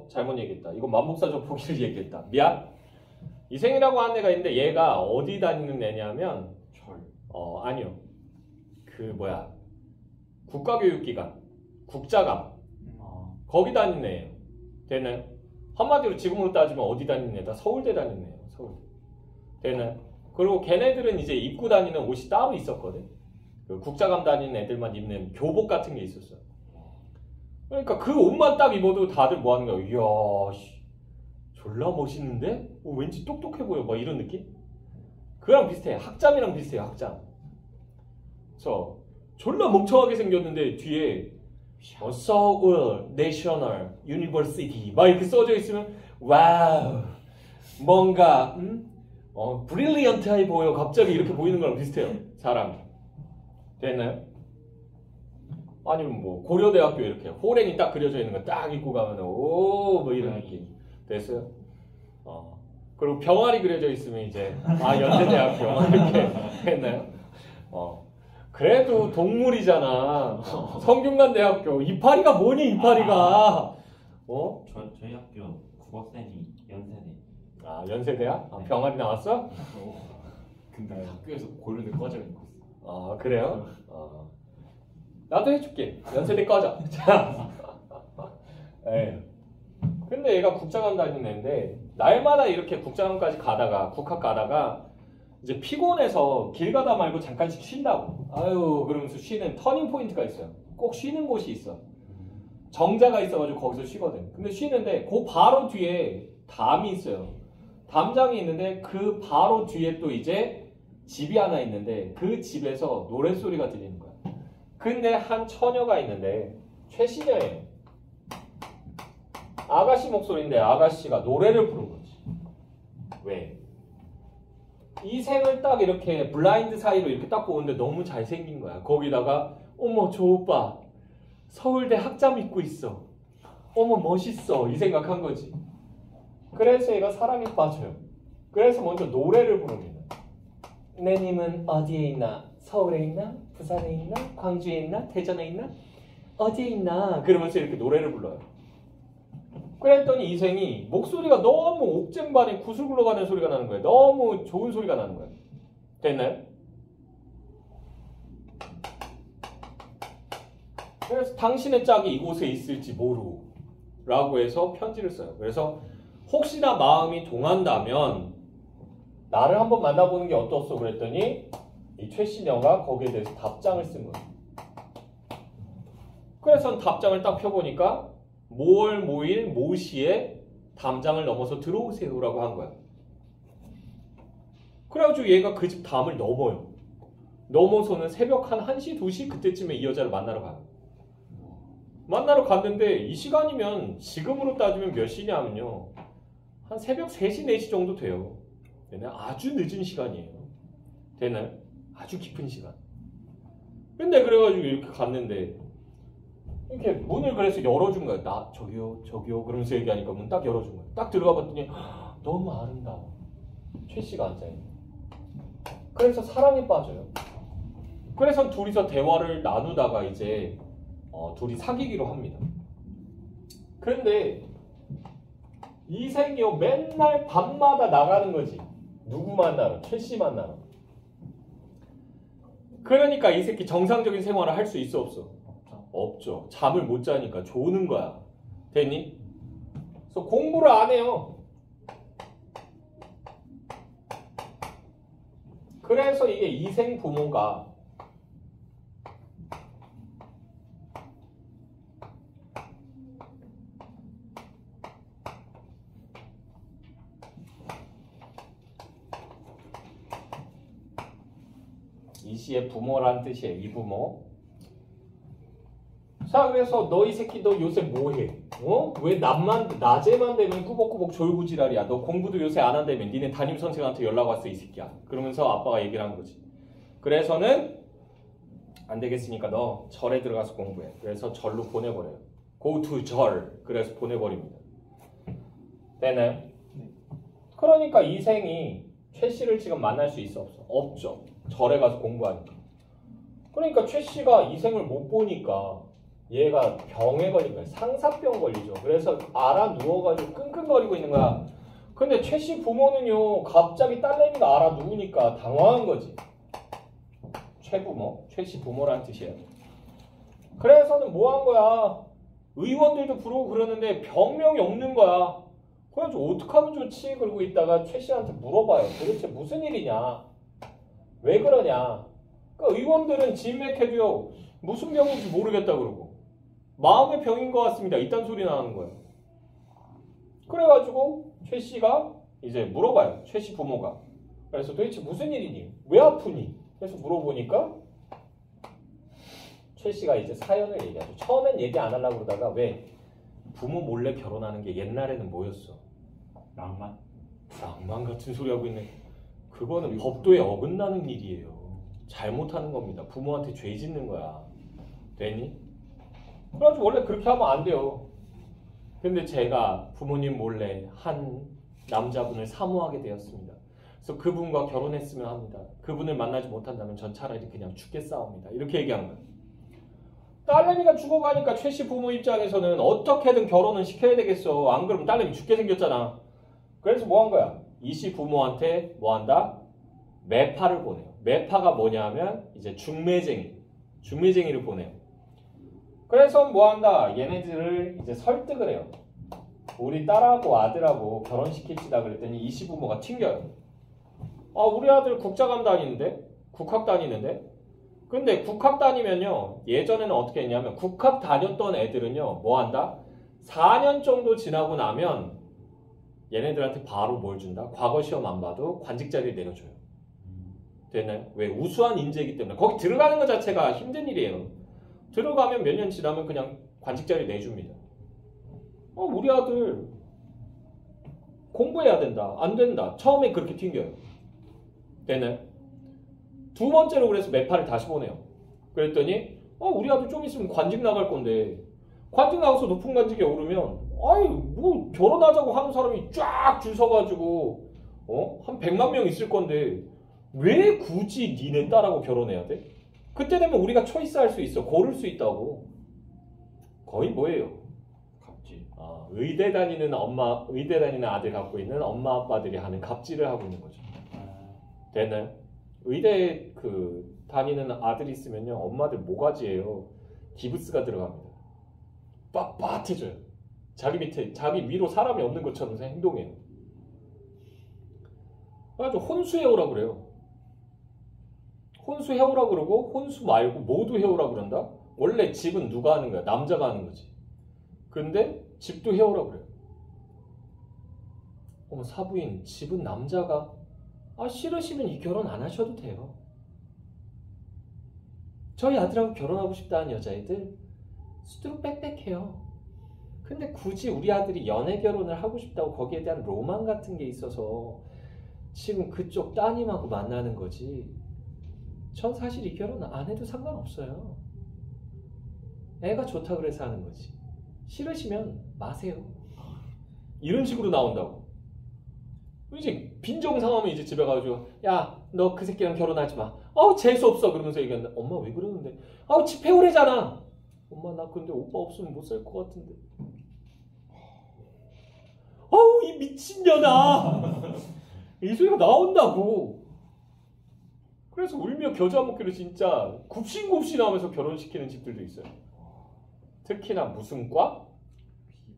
잘못 얘기했다. 이건 만복사적 포기를 얘기했다. 미안. 이생이라고 하는 애가 있는데 얘가 어디 다니는 애냐면 아니요. 국가교육기관 국자감 거기 다니는 애예요. 되나요? 한마디로 지금으로 따지면 어디 다니는 애다? 서울대 다니는 애예요. 서울대. 되나요? 그리고 걔네들은 이제 입고 다니는 옷이 따로 있었거든. 그 국자감 다니는 애들만 입는 교복 같은 게 있었어요. 그러니까 그 옷만 딱 입어도 다들 뭐 하는 거야? 이야, 졸라 멋있는데? 왠지 똑똑해 보여. 뭐 이런 느낌? 그랑 비슷해. 학점이랑 비슷해요. 학점. 그래서 졸라 멍청하게 생겼는데 뒤에 Seoul National University 막 이렇게 써져 있으면 와우 뭔가 브릴리언트해 보여. 갑자기 이렇게 보이는 거랑 비슷해요. 사람이. 됐나요? 아니면 뭐 고려대학교 이렇게 호랭이 딱 그려져 있는 거 딱 입고 가면 뭐 이런 느낌. 됐어요? 그리고 병아리 그려져 있으면 이제 연세대학교 이렇게 했나요? 그래도 동물이잖아. 성균관대학교 이파리가 뭐니 이파리가? 저희 학교 국어쌤이 연세대. 연세대야? 네. 병아리 나왔어? 근데 학교에서 고려대 꺼져 있고. 그래요? 나도 해줄게. 연세대 꺼져. 자, 근데 얘가 국장관 다니는 애인데 날마다 이렇게 국장관까지 국학 가다가 이제 피곤해서 길 가다 말고 잠깐씩 쉰다고. 그러면서 쉬는 터닝 포인트가 있어요. 꼭 쉬는 곳이 있어. 정자가 있어가지고 거기서 쉬거든. 근데 쉬는데 그 바로 뒤에 담이 있어요. 담장이 있는데 그 바로 뒤에 또 이제 집이 하나 있는데 그 집에서 노랫소리가 들리는 거야. 근데 한 처녀가 있는데 최시녀예요. 아가씨 목소리인데 아가씨가 노래를 부른 거지. 왜? 이생을 딱 이렇게 블라인드 사이로 이렇게 딱 보는데 너무 잘생긴 거야. 거기다가 어머 저 오빠 서울대 학점 입고 있어. 어머 멋있어. 이 생각한 거지. 그래서 얘가 사랑에 빠져요. 그래서 먼저 노래를 부릅니다. 내님은 어디에 있나? 서울에 있나? 부산에 있나? 광주에 있나? 대전에 있나? 어디에 있나? 그러면서 이렇게 노래를 불러요. 그랬더니 이생이 목소리가 너무 옥쟁반에 구슬 굴러가는 소리가 나는 거예요. 너무 좋은 소리가 나는 거예요. 됐나요? 그래서 당신의 짝이 이곳에 있을지 모르고 라고 해서 편지를 써요. 그래서 혹시나 마음이 동한다면 나를 한번 만나보는 게 어떻소 그랬더니 이 최신영가 거기에 대해서 답장을 쓴 거예요. 그래서 답장을 딱 펴보니까 모월 모일 모시에 담장을 넘어서 들어오세요라고 한 거야. 그래가지고 얘가 그 집 담을 넘어요. 넘어서는 새벽 한 1시, 2시 그때쯤에 이 여자를 만나러 가요. 만나러 갔는데 이 시간이면 지금으로 따지면 몇 시냐면요. 한 새벽 3시, 4시 정도 돼요. 아주 늦은 시간이에요. 되나요? 아주 깊은 시간. 근데 그래가지고 이렇게 갔는데 이렇게 문을 그래서 열어준 거야. 저기요 그러면서 얘기하니까 문 딱 열어준 거야. 딱 들어가 봤더니 너무 아름다워. 최 씨가 앉아있는. 그래서 사랑에 빠져요. 그래서 둘이서 대화를 나누다가 이제 둘이 사귀기로 합니다. 그런데 이생이요 맨날 밤마다 나가는 거지. 누구 만나러? 최 씨 만나러. 그러니까 이 새끼 정상적인 생활을 할 수 있어 없어? 없죠. 잠을 못 자니까 조는 거야. 됐니? 그래서 공부를 안 해요. 그래서 이게 이생 부모가 이 시의 부모란 뜻이에요. 이 부모. 자, 그래서 너 이 새끼 너 요새 뭐해? 왜 낮에만 되면 꾸벅꾸벅 졸구지랄이야. 너 공부도 요새 안 한다며. 니네 담임선생한테 연락 왔어 이 새끼야. 그러면서 아빠가 얘기를 한 거지. 그래서는 안 되겠으니까 너 절에 들어가서 공부해. 그래서 절로 보내버려요. Go to 절. 그래서 보내버립니다. 되나요? 그러니까 이생이 최 씨를 지금 만날 수 있어 없어? 없죠. 절에 가서 공부하니까. 그러니까 최 씨가 이생을 못 보니까 얘가 병에 걸린 거야. 상사병 걸리죠. 그래서 알아 누워가지고 끙끙거리고 있는 거야. 근데 최 씨 부모는요, 갑자기 딸내미가 알아 누우니까 당황한 거지. 최 부모, 최 씨 부모란 뜻이에요. 그래서는 뭐 한 거야? 의원들도 부르고 그러는데 병명이 없는 거야. 그래가지고 어떡하면 좋지? 그러고 있다가 최 씨한테 물어봐요. 도대체 무슨 일이냐? 왜 그러냐? 그러니까 의원들은 진맥해도요, 무슨 병인지 모르겠다 그러고 마음의 병인 것 같습니다. 이딴 소리 나는 거예요. 그래가지고 최 씨가 이제 물어봐요. 최 씨 부모가. 그래서 도대체 무슨 일이니? 왜 아프니? 그래서 물어보니까 최 씨가 이제 사연을 얘기하죠. 처음엔 얘기 안 하려고 그러다가 왜 부모 몰래 결혼하는 게 옛날에는 뭐였어? 낭만. 낭만 같은 소리 하고 있네. 그거는 법도에 어긋나는 일이에요. 잘못하는 겁니다. 부모한테 죄 짓는 거야. 되니? 그래가지고 원래 그렇게 하면 안 돼요. 근데 제가 부모님 몰래 한 남자분을 사모하게 되었습니다. 그래서 그분과 결혼했으면 합니다. 그분을 만나지 못한다면 전 차라리 그냥 죽겠사옵니다. 이렇게 얘기하는 거예요. 딸내미가 죽어가니까 최 씨 부모 입장에서는 어떻게든 결혼은 시켜야 되겠어. 안 그러면 딸내미 죽게 생겼잖아. 그래서 뭐 한 거야? 이 씨 부모한테 뭐 한다? 매파를 보내요. 매파가 뭐냐 하면 이제 중매쟁이를 보내요. 그래서 뭐 한다? 얘네들을 이제 설득을 해요. 우리 딸하고 아들하고 결혼시킬지다 그랬더니 이 씨 부모가 튕겨요. 아, 우리 아들 국자감 다니는데? 국학 다니는데? 근데 국학 다니면요, 예전에는 어떻게 했냐면 국학 다녔던 애들은요, 뭐 한다? 4년 정도 지나고 나면 얘네들한테 바로 뭘 준다? 과거 시험 안 봐도 관직 자리를 내려줘요. 됐나요? 왜? 우수한 인재이기 때문에. 거기 들어가는 것 자체가 힘든 일이에요. 들어가면 몇 년 지나면 그냥 관직 자리 내줍니다. 우리 아들 공부해야 된다. 안 된다. 처음에 그렇게 튕겨요. 됐나요? 두 번째로 그래서 매파를 다시 보내요. 그랬더니 우리 아들 좀 있으면 관직 나갈 건데 관직 나가서 높은 관직에 오르면 아이 뭐 결혼하자고 하는 사람이 쫙 줄 서가지고 한 100만 명 있을 건데 왜 굳이 니네 딸하고 결혼해야 돼? 그때 되면 우리가 초이스할 수 있어. 고를 수 있다고. 거의 뭐예요? 갑질. 의대 다니는 아들 갖고 있는 엄마 아빠들이 하는 갑질을 하고 있는 거죠. 됐나요? 의대 다니는 아들이 있으면요, 엄마들 모가지예요. 기부스가 들어갑니다. 빳빳해져요. 자기 위로 사람이 없는 것처럼 행동해요. 그래가지고 혼수해오라 그래요. 혼수해오라 그러고 혼수 말고 모두 해오라 그런다? 원래 집은 누가 하는 거야? 남자가 하는 거지. 근데 집도 해오라 그래요. 사부인, 집은 남자가 싫으시면 이 결혼 안 하셔도 돼요. 저희 아들하고 결혼하고 싶다는 여자애들 수두룩 빽빽해요. 근데 굳이 우리 아들이 연애 결혼을 하고 싶다고 거기에 대한 로망 같은 게 있어서 지금 그쪽 따님하고 만나는 거지. 전 사실 이 결혼 안 해도 상관없어요. 애가 좋다 그래서 하는 거지. 싫으시면 마세요. 이런 식으로 나온다고. 이제 빈정상하면 이제 집에 가가지고 야, 너 그 새끼랑 결혼하지 마. 재수없어. 그러면서 얘기하는데 엄마 왜 그러는데? 집 해오래잖아. 엄마 나 근데 오빠 없으면 못 살 것 같은데. 이 미친년아. 이 소리가 나온다고. 그래서 울며 겨자 먹기로 진짜 굽신굽신하면서 결혼시키는 집들도 있어요. 특히나 무슨 과?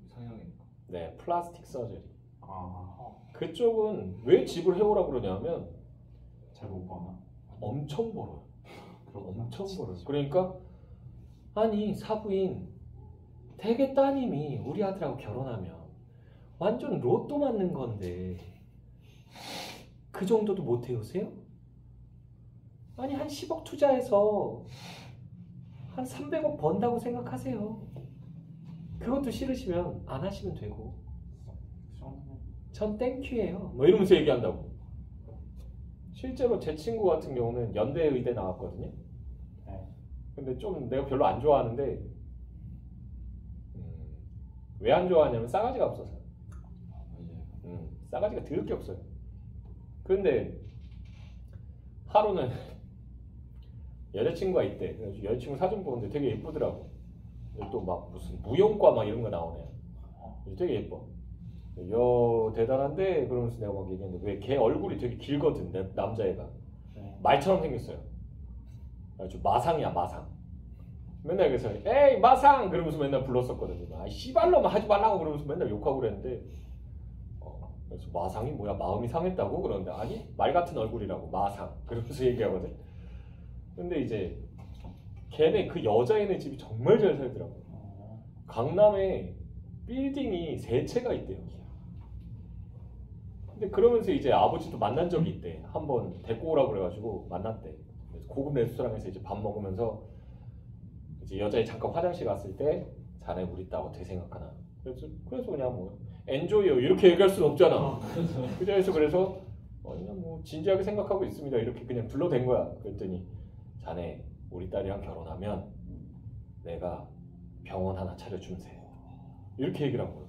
성형외과. 네, 플라스틱 서저리. 아, 그쪽은 왜 집을 해오라 그러냐면 잘 못 봐나? 엄청 벌어요. 엄청 진짜. 벌어요. 그러니까 아니 사부인 대개 따님이 우리 아들하고 결혼하면 완전 로또 맞는 건데 그 정도도 못 해오세요? 아니 한 10억 투자해서 한 300억 번다고 생각하세요. 그것도 싫으시면 안 하시면 되고 전 땡큐예요. 뭐 이러면서 얘기한다고. 실제로 제 친구 같은 경우는 연대 의대 나왔거든요. 네. 근데 좀 내가 별로 안 좋아하는데 왜 안 좋아하냐면 싸가지가 없어서. 싸가지가 더럽게 없어요. 그런데 하루는 여자친구가 있대. 그래서 여자친구 사진 보는데 되게 예쁘더라고. 또 막 무슨 무용과 막 이런 거 나오네. 되게 예뻐. 대단한데 그러면서 내가 막 얘기했는데 왜 걔 얼굴이 되게 길거든. 남자애가 말처럼 생겼어요. 아주 마상이야 마상. 맨날 그래서 에이 마상 그러면서 맨날 불렀었거든요. 아 씨발로만 하지 말라고 그러면서 맨날 욕하고 그랬는데 그래서 마상이 뭐야 마음이 상했다고 그러는데 아니 말 같은 얼굴이라고 마상 그러면서 얘기하거든. 근데 이제 걔네 그 여자애네 집이 정말 잘 살더라고. 강남에 빌딩이 3채가 있대요. 근데 그러면서 이제 아버지도 만난 적이 있대. 한번 데리고 오라고 그래가지고 만났대. 그래서 고급 레스토랑에서 이제 밥 먹으면서 이제 여자애 잠깐 화장실 갔을 때 자네 우리 딸 어떻게 생각하나. 그래서 그냥 뭐 엔조이요 이렇게 얘기할 수는 없잖아. 그래서 그냥 뭐 진지하게 생각하고 있습니다. 이렇게 그냥 불러댄 거야. 그랬더니 자네 우리 딸이랑 결혼하면 내가 병원 하나 차려준대. 이렇게 얘기를 한 거야.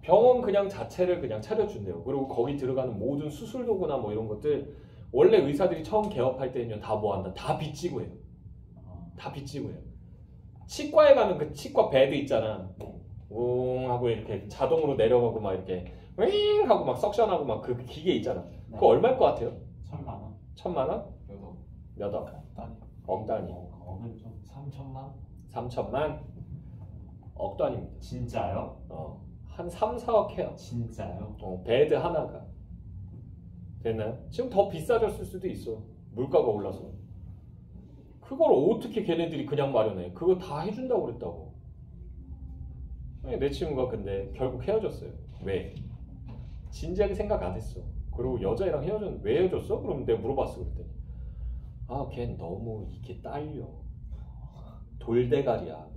병원 그냥 자체를 그냥 차려준대요. 그리고 거기 들어가는 모든 수술 도구나 뭐 이런 것들 원래 의사들이 처음 개업할 때는 다 뭐 한다? 다 빚지고 해요. 다 빚지고 해요. 치과에 가면 그 치과 베드 있잖아. 웅 하고 이렇게 자동으로 내려가고 막 이렇게 윙 하고 막 석션하고 막 그 기계 있잖아. 그거 얼마일 것 같아요? 1,000만 원. 1,000만 원? 몇 억? 억 단위. 억은 좀 3천만? 3천만? 억 단위입니다. 진짜요? 한 3, 4억 해요. 진짜요? 베드 하나가. 됐나요? 지금 더 비싸졌을 수도 있어. 물가가 올라서. 그걸 어떻게 걔네들이 그냥 마련해? 그거 다 해준다고 그랬다고. 내 친구가 근데 결국 헤어졌어요. 왜? 진지하게 생각 안 했어. 그리고 여자애랑 헤어졌는데 왜 헤어졌어? 그럼 내가 물어봤어. 그랬더니 걔 너무 이게 딸려. 돌대가리야.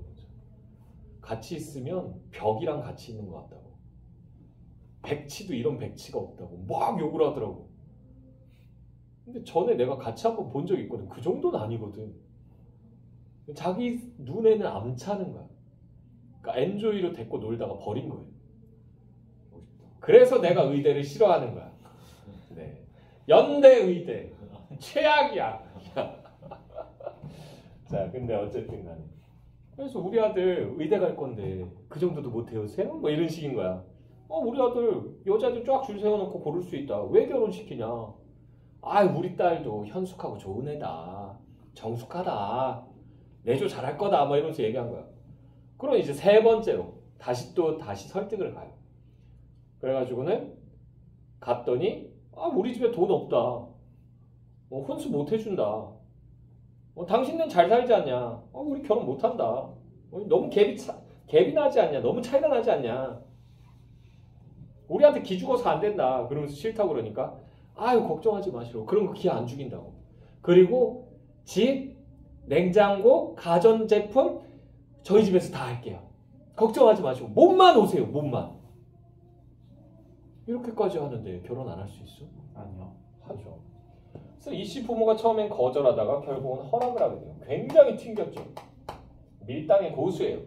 같이 있으면 벽이랑 같이 있는 것 같다고. 백치도 이런 백치가 없다고 막 욕을 하더라고. 근데 전에 내가 같이 한번 본 적이 있거든. 그 정도는 아니거든. 자기 눈에는 안 차는 거야. 그러니까 엔조이로 데리고 놀다가 버린 거예요. 그래서 내가 의대를 싫어하는 거야. 네. 연대 의대 최악이야. 자, 근데 어쨌든 간에 그래서 우리 아들 의대 갈 건데 그 정도도 못 해오세요? 뭐 이런 식인 거야. 우리 아들 여자들 쫙 줄 세워놓고 고를 수 있다. 왜 결혼시키냐? 우리 딸도 현숙하고 좋은 애다. 정숙하다. 내조 잘할 거다. 뭐 이러면서 얘기한 거야. 그럼 이제 3번째로 다시 설득을 가요. 그래가지고는 갔더니 우리 집에 돈 없다. 혼수 못 해준다. 당신은 잘 살지 않냐? 우리 결혼 못 한다. 너무 갭이 나지 않냐? 너무 차이가 나지 않냐? 우리한테 기죽어서 안 된다. 그러면서 싫다고 그러니까 걱정하지 마시라고. 그런 거 기회 안 죽인다고. 그리고 집, 냉장고, 가전제품 저희 집에서 다 할게요. 걱정하지 마시고 몸만 오세요. 몸만. 이렇게까지 하는데 결혼 안 할 수 있어? 아니요. 하죠. 그래서 이씨 부모가 처음엔 거절하다가 결국은 허락을 하게 돼요. 굉장히 튕겼죠. 밀당의 고수예요.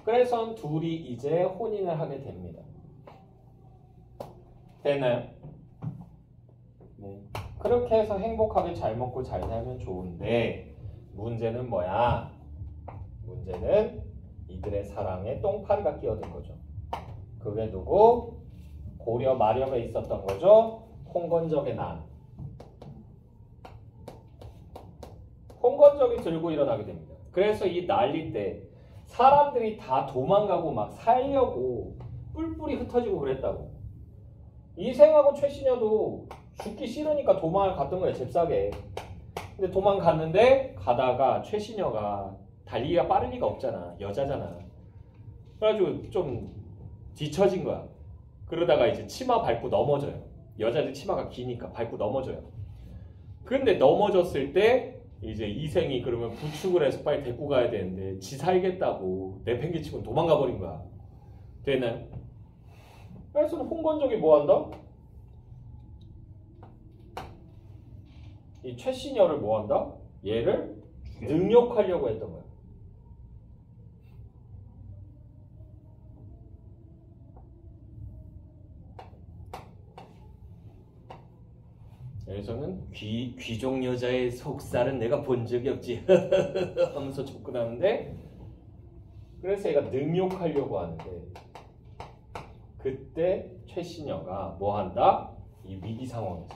그래서 둘이 이제 혼인을 하게 됩니다. 됐나요? 네. 그렇게 해서 행복하게 잘 먹고 잘 살면 좋은데 문제는 뭐야? 문제는 이들의 사랑에 똥파리가 끼어든 거죠. 그게 누구? 고려 마렵에 있었던 거죠. 홍건적의 난. 홍건적이 들고 일어나게 됩니다. 그래서 이 난리 때 사람들이 다 도망가고 막 살려고 뿔뿔이 흩어지고 그랬다고. 이생하고 최신여도 죽기 싫으니까 도망을 갔던 거예요. 잽싸게. 근데 도망갔는데 가다가 최신여가 달리기가 빠를 리가 없잖아. 여자잖아. 그래가지고 좀 뒤처진 거야. 그러다가 이제 치마 밟고 넘어져요. 여자들 치마가 기니까 밟고 넘어져요. 근데 넘어졌을 때 이제 이생이 그러면 부축을 해서 빨리 데리고 가야 되는데 지 살겠다고 내팽개치고 도망가 버린 거야. 되나요? 그래서 홍건적이 뭐 한다? 이 최신여를 뭐 한다? 얘를 능욕하려고 했던 거야. 여기서는 귀족 여자의 속살은 내가 본 적이 없지 하면서 접근하는데, 그래서 얘가 능욕하려고 하는데, 그때 최신여가 뭐 한다? 이 위기 상황에서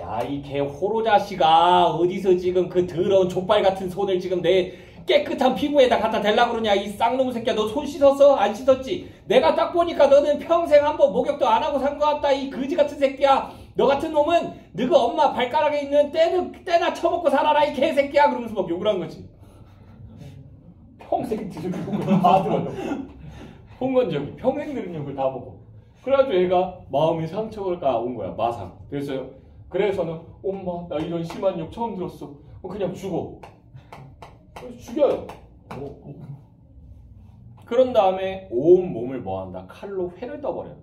야, 이 개 호로 자식아, 어디서 지금 그 더러운 족발 같은 손을 지금 내 깨끗한 피부에다 갖다 대려고 그러냐. 이 쌍놈 새끼야, 너 손 씻었어? 안 씻었지? 내가 딱 보니까 너는 평생 한번 목욕도 안 하고 산 것 같다. 이 거지 같은 새끼야. 너 같은 놈은 너가 엄마 발가락에 있는 때나 쳐먹고 살아라 이 개새끼야. 그러면서 막 욕을 한 거지. 평생 들은 욕을 다 들어요. 홍건적이 평생 들은 욕을 다 먹어. 그래가지고 얘가 마음의 상처가 온 거야. 마상. 그래서는 엄마 나 이런 심한 욕 처음 들었어. 그냥 죽어. 그래서 죽여요. 그런 다음에 온 몸을 뭐한다? 칼로 회를 떠버려요.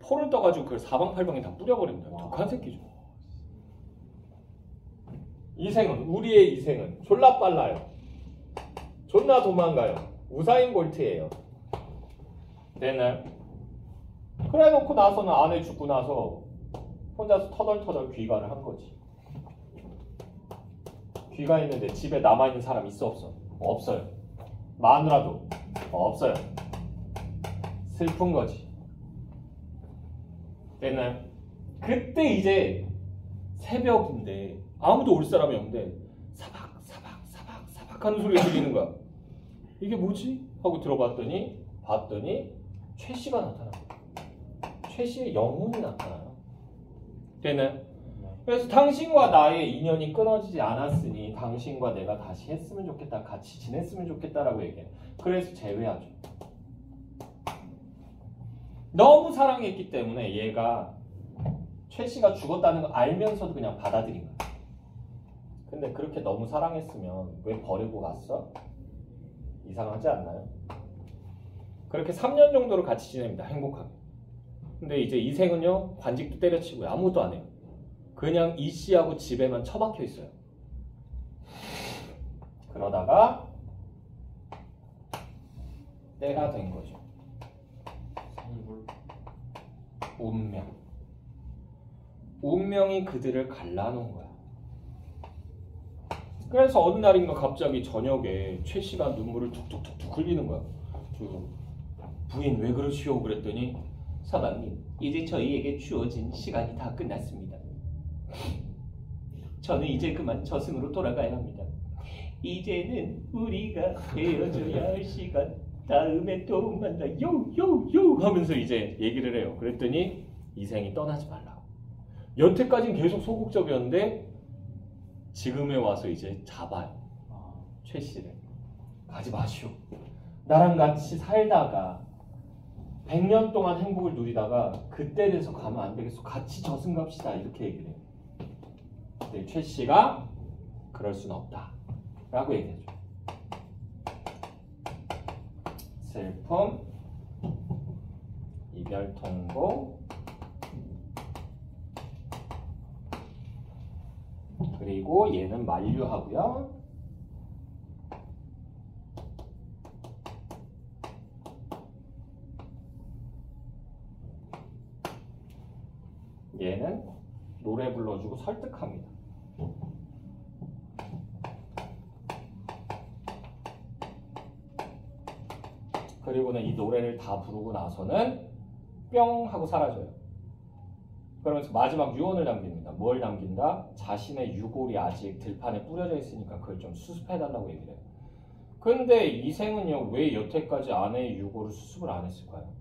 포를 떠가지고 그걸 사방팔방에 다 뿌려버립니다. 독한 새끼죠. 우리의 이생은 졸라 빨라요. 존나 도망가요. 우사인 볼트예요. 됐나요? 그래 놓고 나서는 아내 죽고 나서 혼자서 터덜터덜 귀가를 한 거지. 귀가했는데 집에 남아있는 사람 있어 없어? 없어요. 마누라도 없어요. 슬픈 거지. 됐나요? 그때 이제 새벽인데 아무도 올 사람이 없는데 사박 하는 소리가 들리는 거야. 이게 뭐지? 하고 봤더니 최 씨가 나타난 거야. 최 씨의 영혼이 나타나요. 됐나요? 그래서 당신과 나의 인연이 끊어지지 않았으니 당신과 내가 다시 했으면 좋겠다, 같이 지냈으면 좋겠다라고 얘기해요. 그래서 재회하죠. 너무 사랑했기 때문에 얘가 최 씨가 죽었다는 거 알면서도 그냥 받아들인 거야. 근데 그렇게 너무 사랑했으면 왜 버리고 갔어? 이상하지 않나요? 그렇게 3년 정도를 같이 지냅니다. 행복하게. 근데 이제 이생은요, 관직도 때려치고요, 아무것도 안 해요. 그냥 이 씨하고 집에만 처박혀 있어요. 그러다가 때가 된 거죠. 운명이 그들을 갈라놓은 거야. 그래서 어느 날인가 갑자기 저녁에 최 씨가 눈물을 툭툭툭툭 흘리는 거야. 부인 왜 그러시오? 그랬더니 사방님, 이제 저희에게 주어진 시간이 다 끝났습니다. 저는 이제 그만 저승으로 돌아가야 합니다. 이제는 우리가 헤어져야 할 시간. 다음에 또 만나. 요요요 하면서 이제 얘기를 해요. 그랬더니 이생이 떠나지 말라고. 여태까지는 계속 소극적이었는데 지금에 와서 이제 잡아요. 최 씨를. 가지 마시오. 나랑 같이 살다가 100년 동안 행복을 누리다가 그때 돼서 가면 안 되겠어. 같이 저승 갑시다. 이렇게 얘기를 해요. 근데 최 씨가 그럴 수는 없다 라고 얘기하죠. 슬픔, 이별 통보, 그리고 얘는 만류하고요. 얘는 노래 불러주고 설득합니다. 그리고는 이 노래를 다 부르고 나서는 뿅 하고 사라져요. 그러면서 마지막 유언을 남깁니다. 뭘 남긴다? 자신의 유골이 아직 들판에 뿌려져 있으니까 그걸 좀 수습해달라고 얘기를 해요. 근데 이생은요, 왜 여태까지 아내의 유골을 수습을 안 했을까요?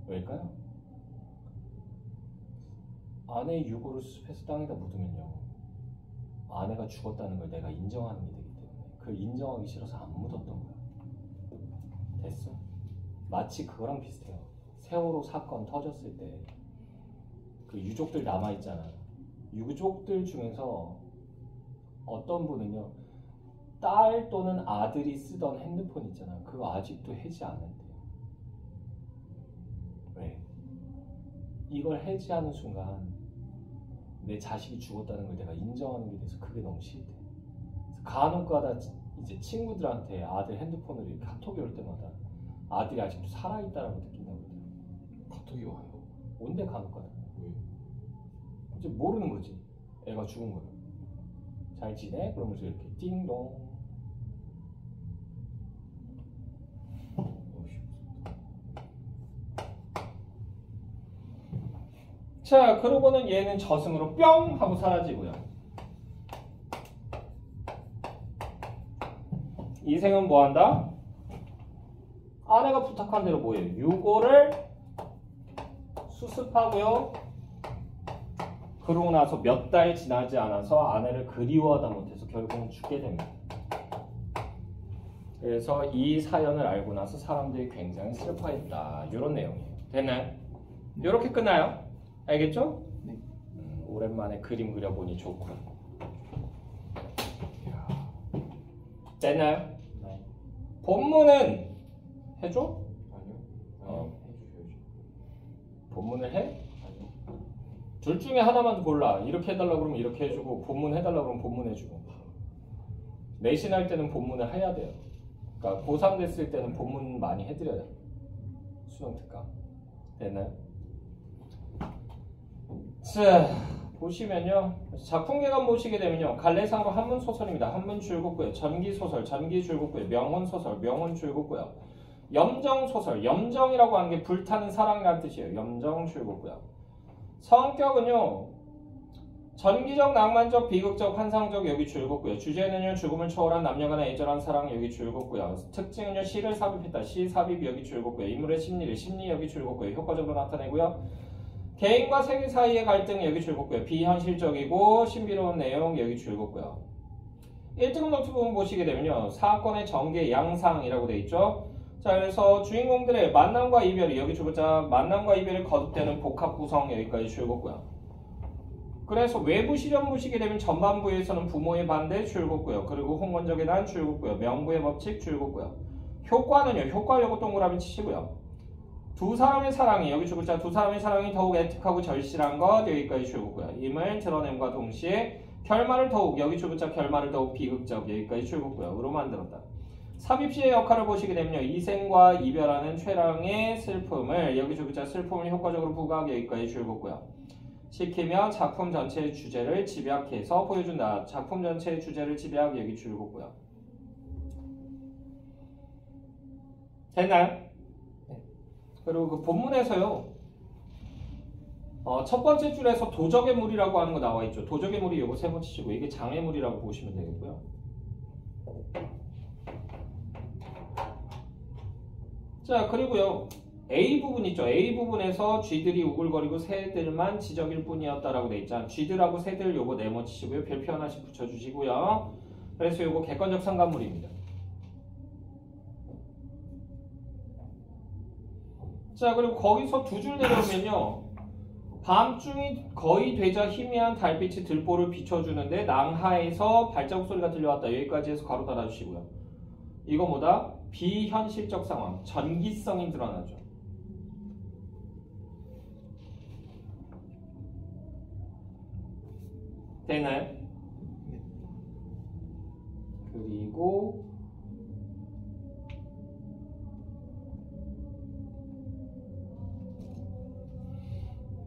왜일까요? 아내의 유골을 수습해서 땅에다 묻으면요, 아내가 죽었다는 걸 내가 인정하는 게 되기 때문에 그걸 인정하기 싫어서 안 묻었던 거야. 됐어? 마치 그거랑 비슷해요. 세월호 사건 터졌을 때 그 유족들 남아있잖아요. 유족들 중에서 어떤 분은요, 딸 또는 아들이 쓰던 핸드폰 있잖아요. 그거 아직도 해지 안 했대요. 왜? 이걸 해지하는 순간 내 자식이 죽었다는 걸 내가 인정하는 게 돼서 그게 너무 싫대. 그래서 간혹가다 이제 친구들한테 아들 핸드폰으로 이렇게 카톡이 올 때마다 아들이 아직도 살아있다라고 느낀다고 그래요. 카톡이 와요. 온데 간혹가다. 왜요? 이제 모르는 거지. 애가 죽은 거를. 잘 지내? 그러면서 이렇게 띵동. 자, 그러고는 얘는 저승으로 뿅 하고 사라지고요. 이 생은 뭐 한다? 아내가 부탁한 대로 뭐예요? 유골을 수습하고요. 그러고 나서 몇 달 지나지 않아서 아내를 그리워하다 못해서 결국은 죽게 됩니다. 그래서 이 사연을 알고 나서 사람들이 굉장히 슬퍼했다. 이런 내용이에요. 됐나요? 이렇게 끝나요? 알겠죠? 네. 오랜만에 그림 그려보니 좋고요. 됐나요? 네. 본문은 해줘? 아니요. 해주셔야죠. 본문을 해? 아니요. 둘 중에 하나만 골라. 이렇게 해달라고 그러면 이렇게 해주고 본문 해달라고 그러면 본문 해주고. 내신 할 때는 본문을 해야 돼요. 그러니까 고3 됐을 때는 본문 많이 해드려요. 수능 특강. 됐나요? 자, 보시면요. 작품개관 보시게 되면요. 갈래상으로 한문 소설입니다. 한문 줄긋고요. 전기 소설, 전기 줄긋고요. 명운 소설, 명운 줄긋고요. 염정 소설, 염정이라고 하는 게 불타는 사랑이라는 뜻이에요. 염정 줄긋고요. 성격은요. 전기적, 낭만적, 비극적, 환상적 여기 줄긋고요. 주제는요. 죽음을 초월한 남녀간의 애절한 사랑 여기 줄긋고요. 특징은요. 시를 삽입했다. 시 삽입 여기 줄긋고요. 인물의 심리를 심리 여기 줄긋고요. 효과적으로 나타내고요. 개인과 세계 사이의 갈등 여기 줄긋고요. 비현실적이고 신비로운 내용 여기 줄긋고요. 1등 노트 부분 보시게 되면요. 사건의 전개 양상이라고 되어 있죠. 자, 그래서 주인공들의 만남과 이별이 여기 줄긋자 만남과 이별이 거듭되는 복합 구성 여기까지 줄긋고요. 그래서 외부 실현 보시게 되면 전반부에서는 부모의 반대 줄긋고요. 그리고 홍원적에 대한 줄긋고요. 명부의 법칙 줄긋고요. 효과는요. 효과 요거 동그라미 치시고요. 두 사람의 사랑이 여기 줄긋자 두 사람의 사랑이 더욱 애틋하고 절실한 것 여기까지 줄긋고요. 임을 드러냄과 동시에 결말을 더욱 여기 줄긋자 결말을 더욱 비극적 여기까지 줄긋고요. 으로 만들었다. 삽입시의 역할을 보시게 되면요. 이생과 이별하는 최랑의 슬픔을 여기 줄긋자 슬픔을 효과적으로 부각 여기까지 줄긋고요. 시키며 작품 전체의 주제를 집약해서 보여준다. 작품 전체의 주제를 집약 여기 줄긋고요. 됐나요? 그리고 그 본문에서요. 첫 번째 줄에서 도적의 물이라고 하는 거 나와 있죠. 도적의 물이 요거 세 번 치시고 이게 장애물이라고 보시면 되겠고요. 자, 그리고요. A 부분 있죠. A 부분에서 쥐들이 우글거리고 새들만 지적일 뿐이었다라고 돼 있잖아. 쥐들하고 새들 요거 네모 치시고요. 별표 하나씩 붙여주시고요. 그래서 요거 객관적 상관물입니다. 자, 그리고 거기서 두 줄 내려오면요. 밤중이 거의 되자 희미한 달빛이 들보를 비춰주는데 낭하에서 발자국 소리가 들려왔다. 여기까지 해서 가로 달아주시고요. 이거 뭐다? 비현실적 상황, 전기성이 드러나죠. 되나요? 그리고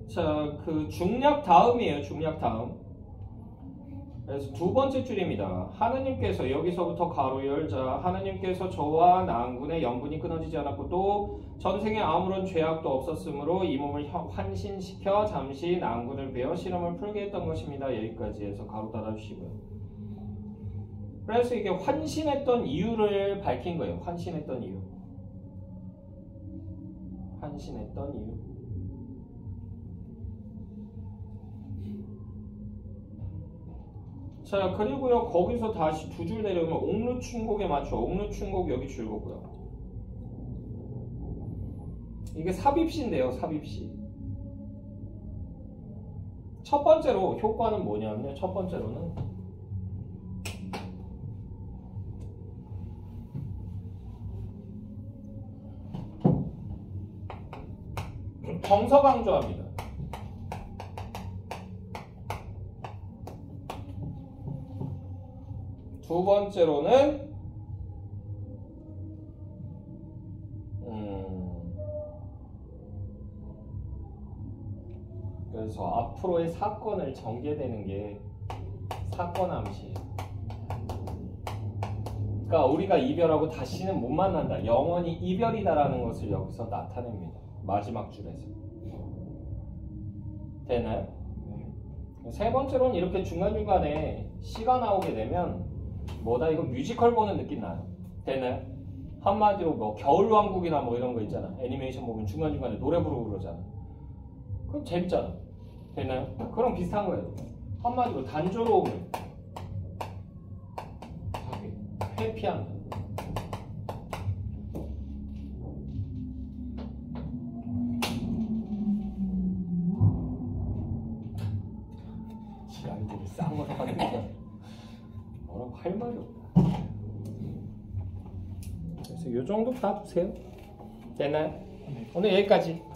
자, 그 중략 다음이에요. 중략 다음. 그래서 두 번째 줄입니다. 하느님께서 여기서부터 가로 열자 하느님께서 저와 낭군의 연분이 끊어지지 않았고 또 전생에 아무런 죄악도 없었으므로 이 몸을 환신시켜 잠시 낭군을 베어 시름을 풀게 했던 것입니다. 여기까지 해서 가로 달아주시고요. 그래서 이게 환신했던 이유를 밝힌 거예요. 환신했던 이유. 환신했던 이유. 자, 그리고요. 거기서 다시 두 줄 내려오면 옥루춘곡에 맞춰. 옥루춘곡 여기 줄거고요. 이게 삽입시인데요. 삽입시. 첫 번째로 효과는 뭐냐면요. 첫 번째로는 정서 강조합니다. 두 번째로는 그래서 앞으로의 사건을 전개되는 게 사건 암시예요. 그러니까 우리가 이별하고 다시는 못 만난다. 영원히 이별이다라는 것을 여기서 나타냅니다. 마지막 줄에서. 되나요? 세 번째로는 이렇게 중간중간에 시가 나오게 되면 뭐다 이거 뮤지컬 보는 느낌 나요. 되나요? 한마디로 뭐 겨울왕국이나 뭐 이런 거 있잖아. 애니메이션 보면 중간중간에 노래 부르고 그러잖아. 그럼 재밌잖아. 되나요? 그럼 비슷한 거예요. 한마디로 단조로움을 회피한다. 지랄들이 싼거 하는 게 뭐라고 할 말이 없다. 그래서 요 정도 다 두세요. 되나요? 오늘 여기까지.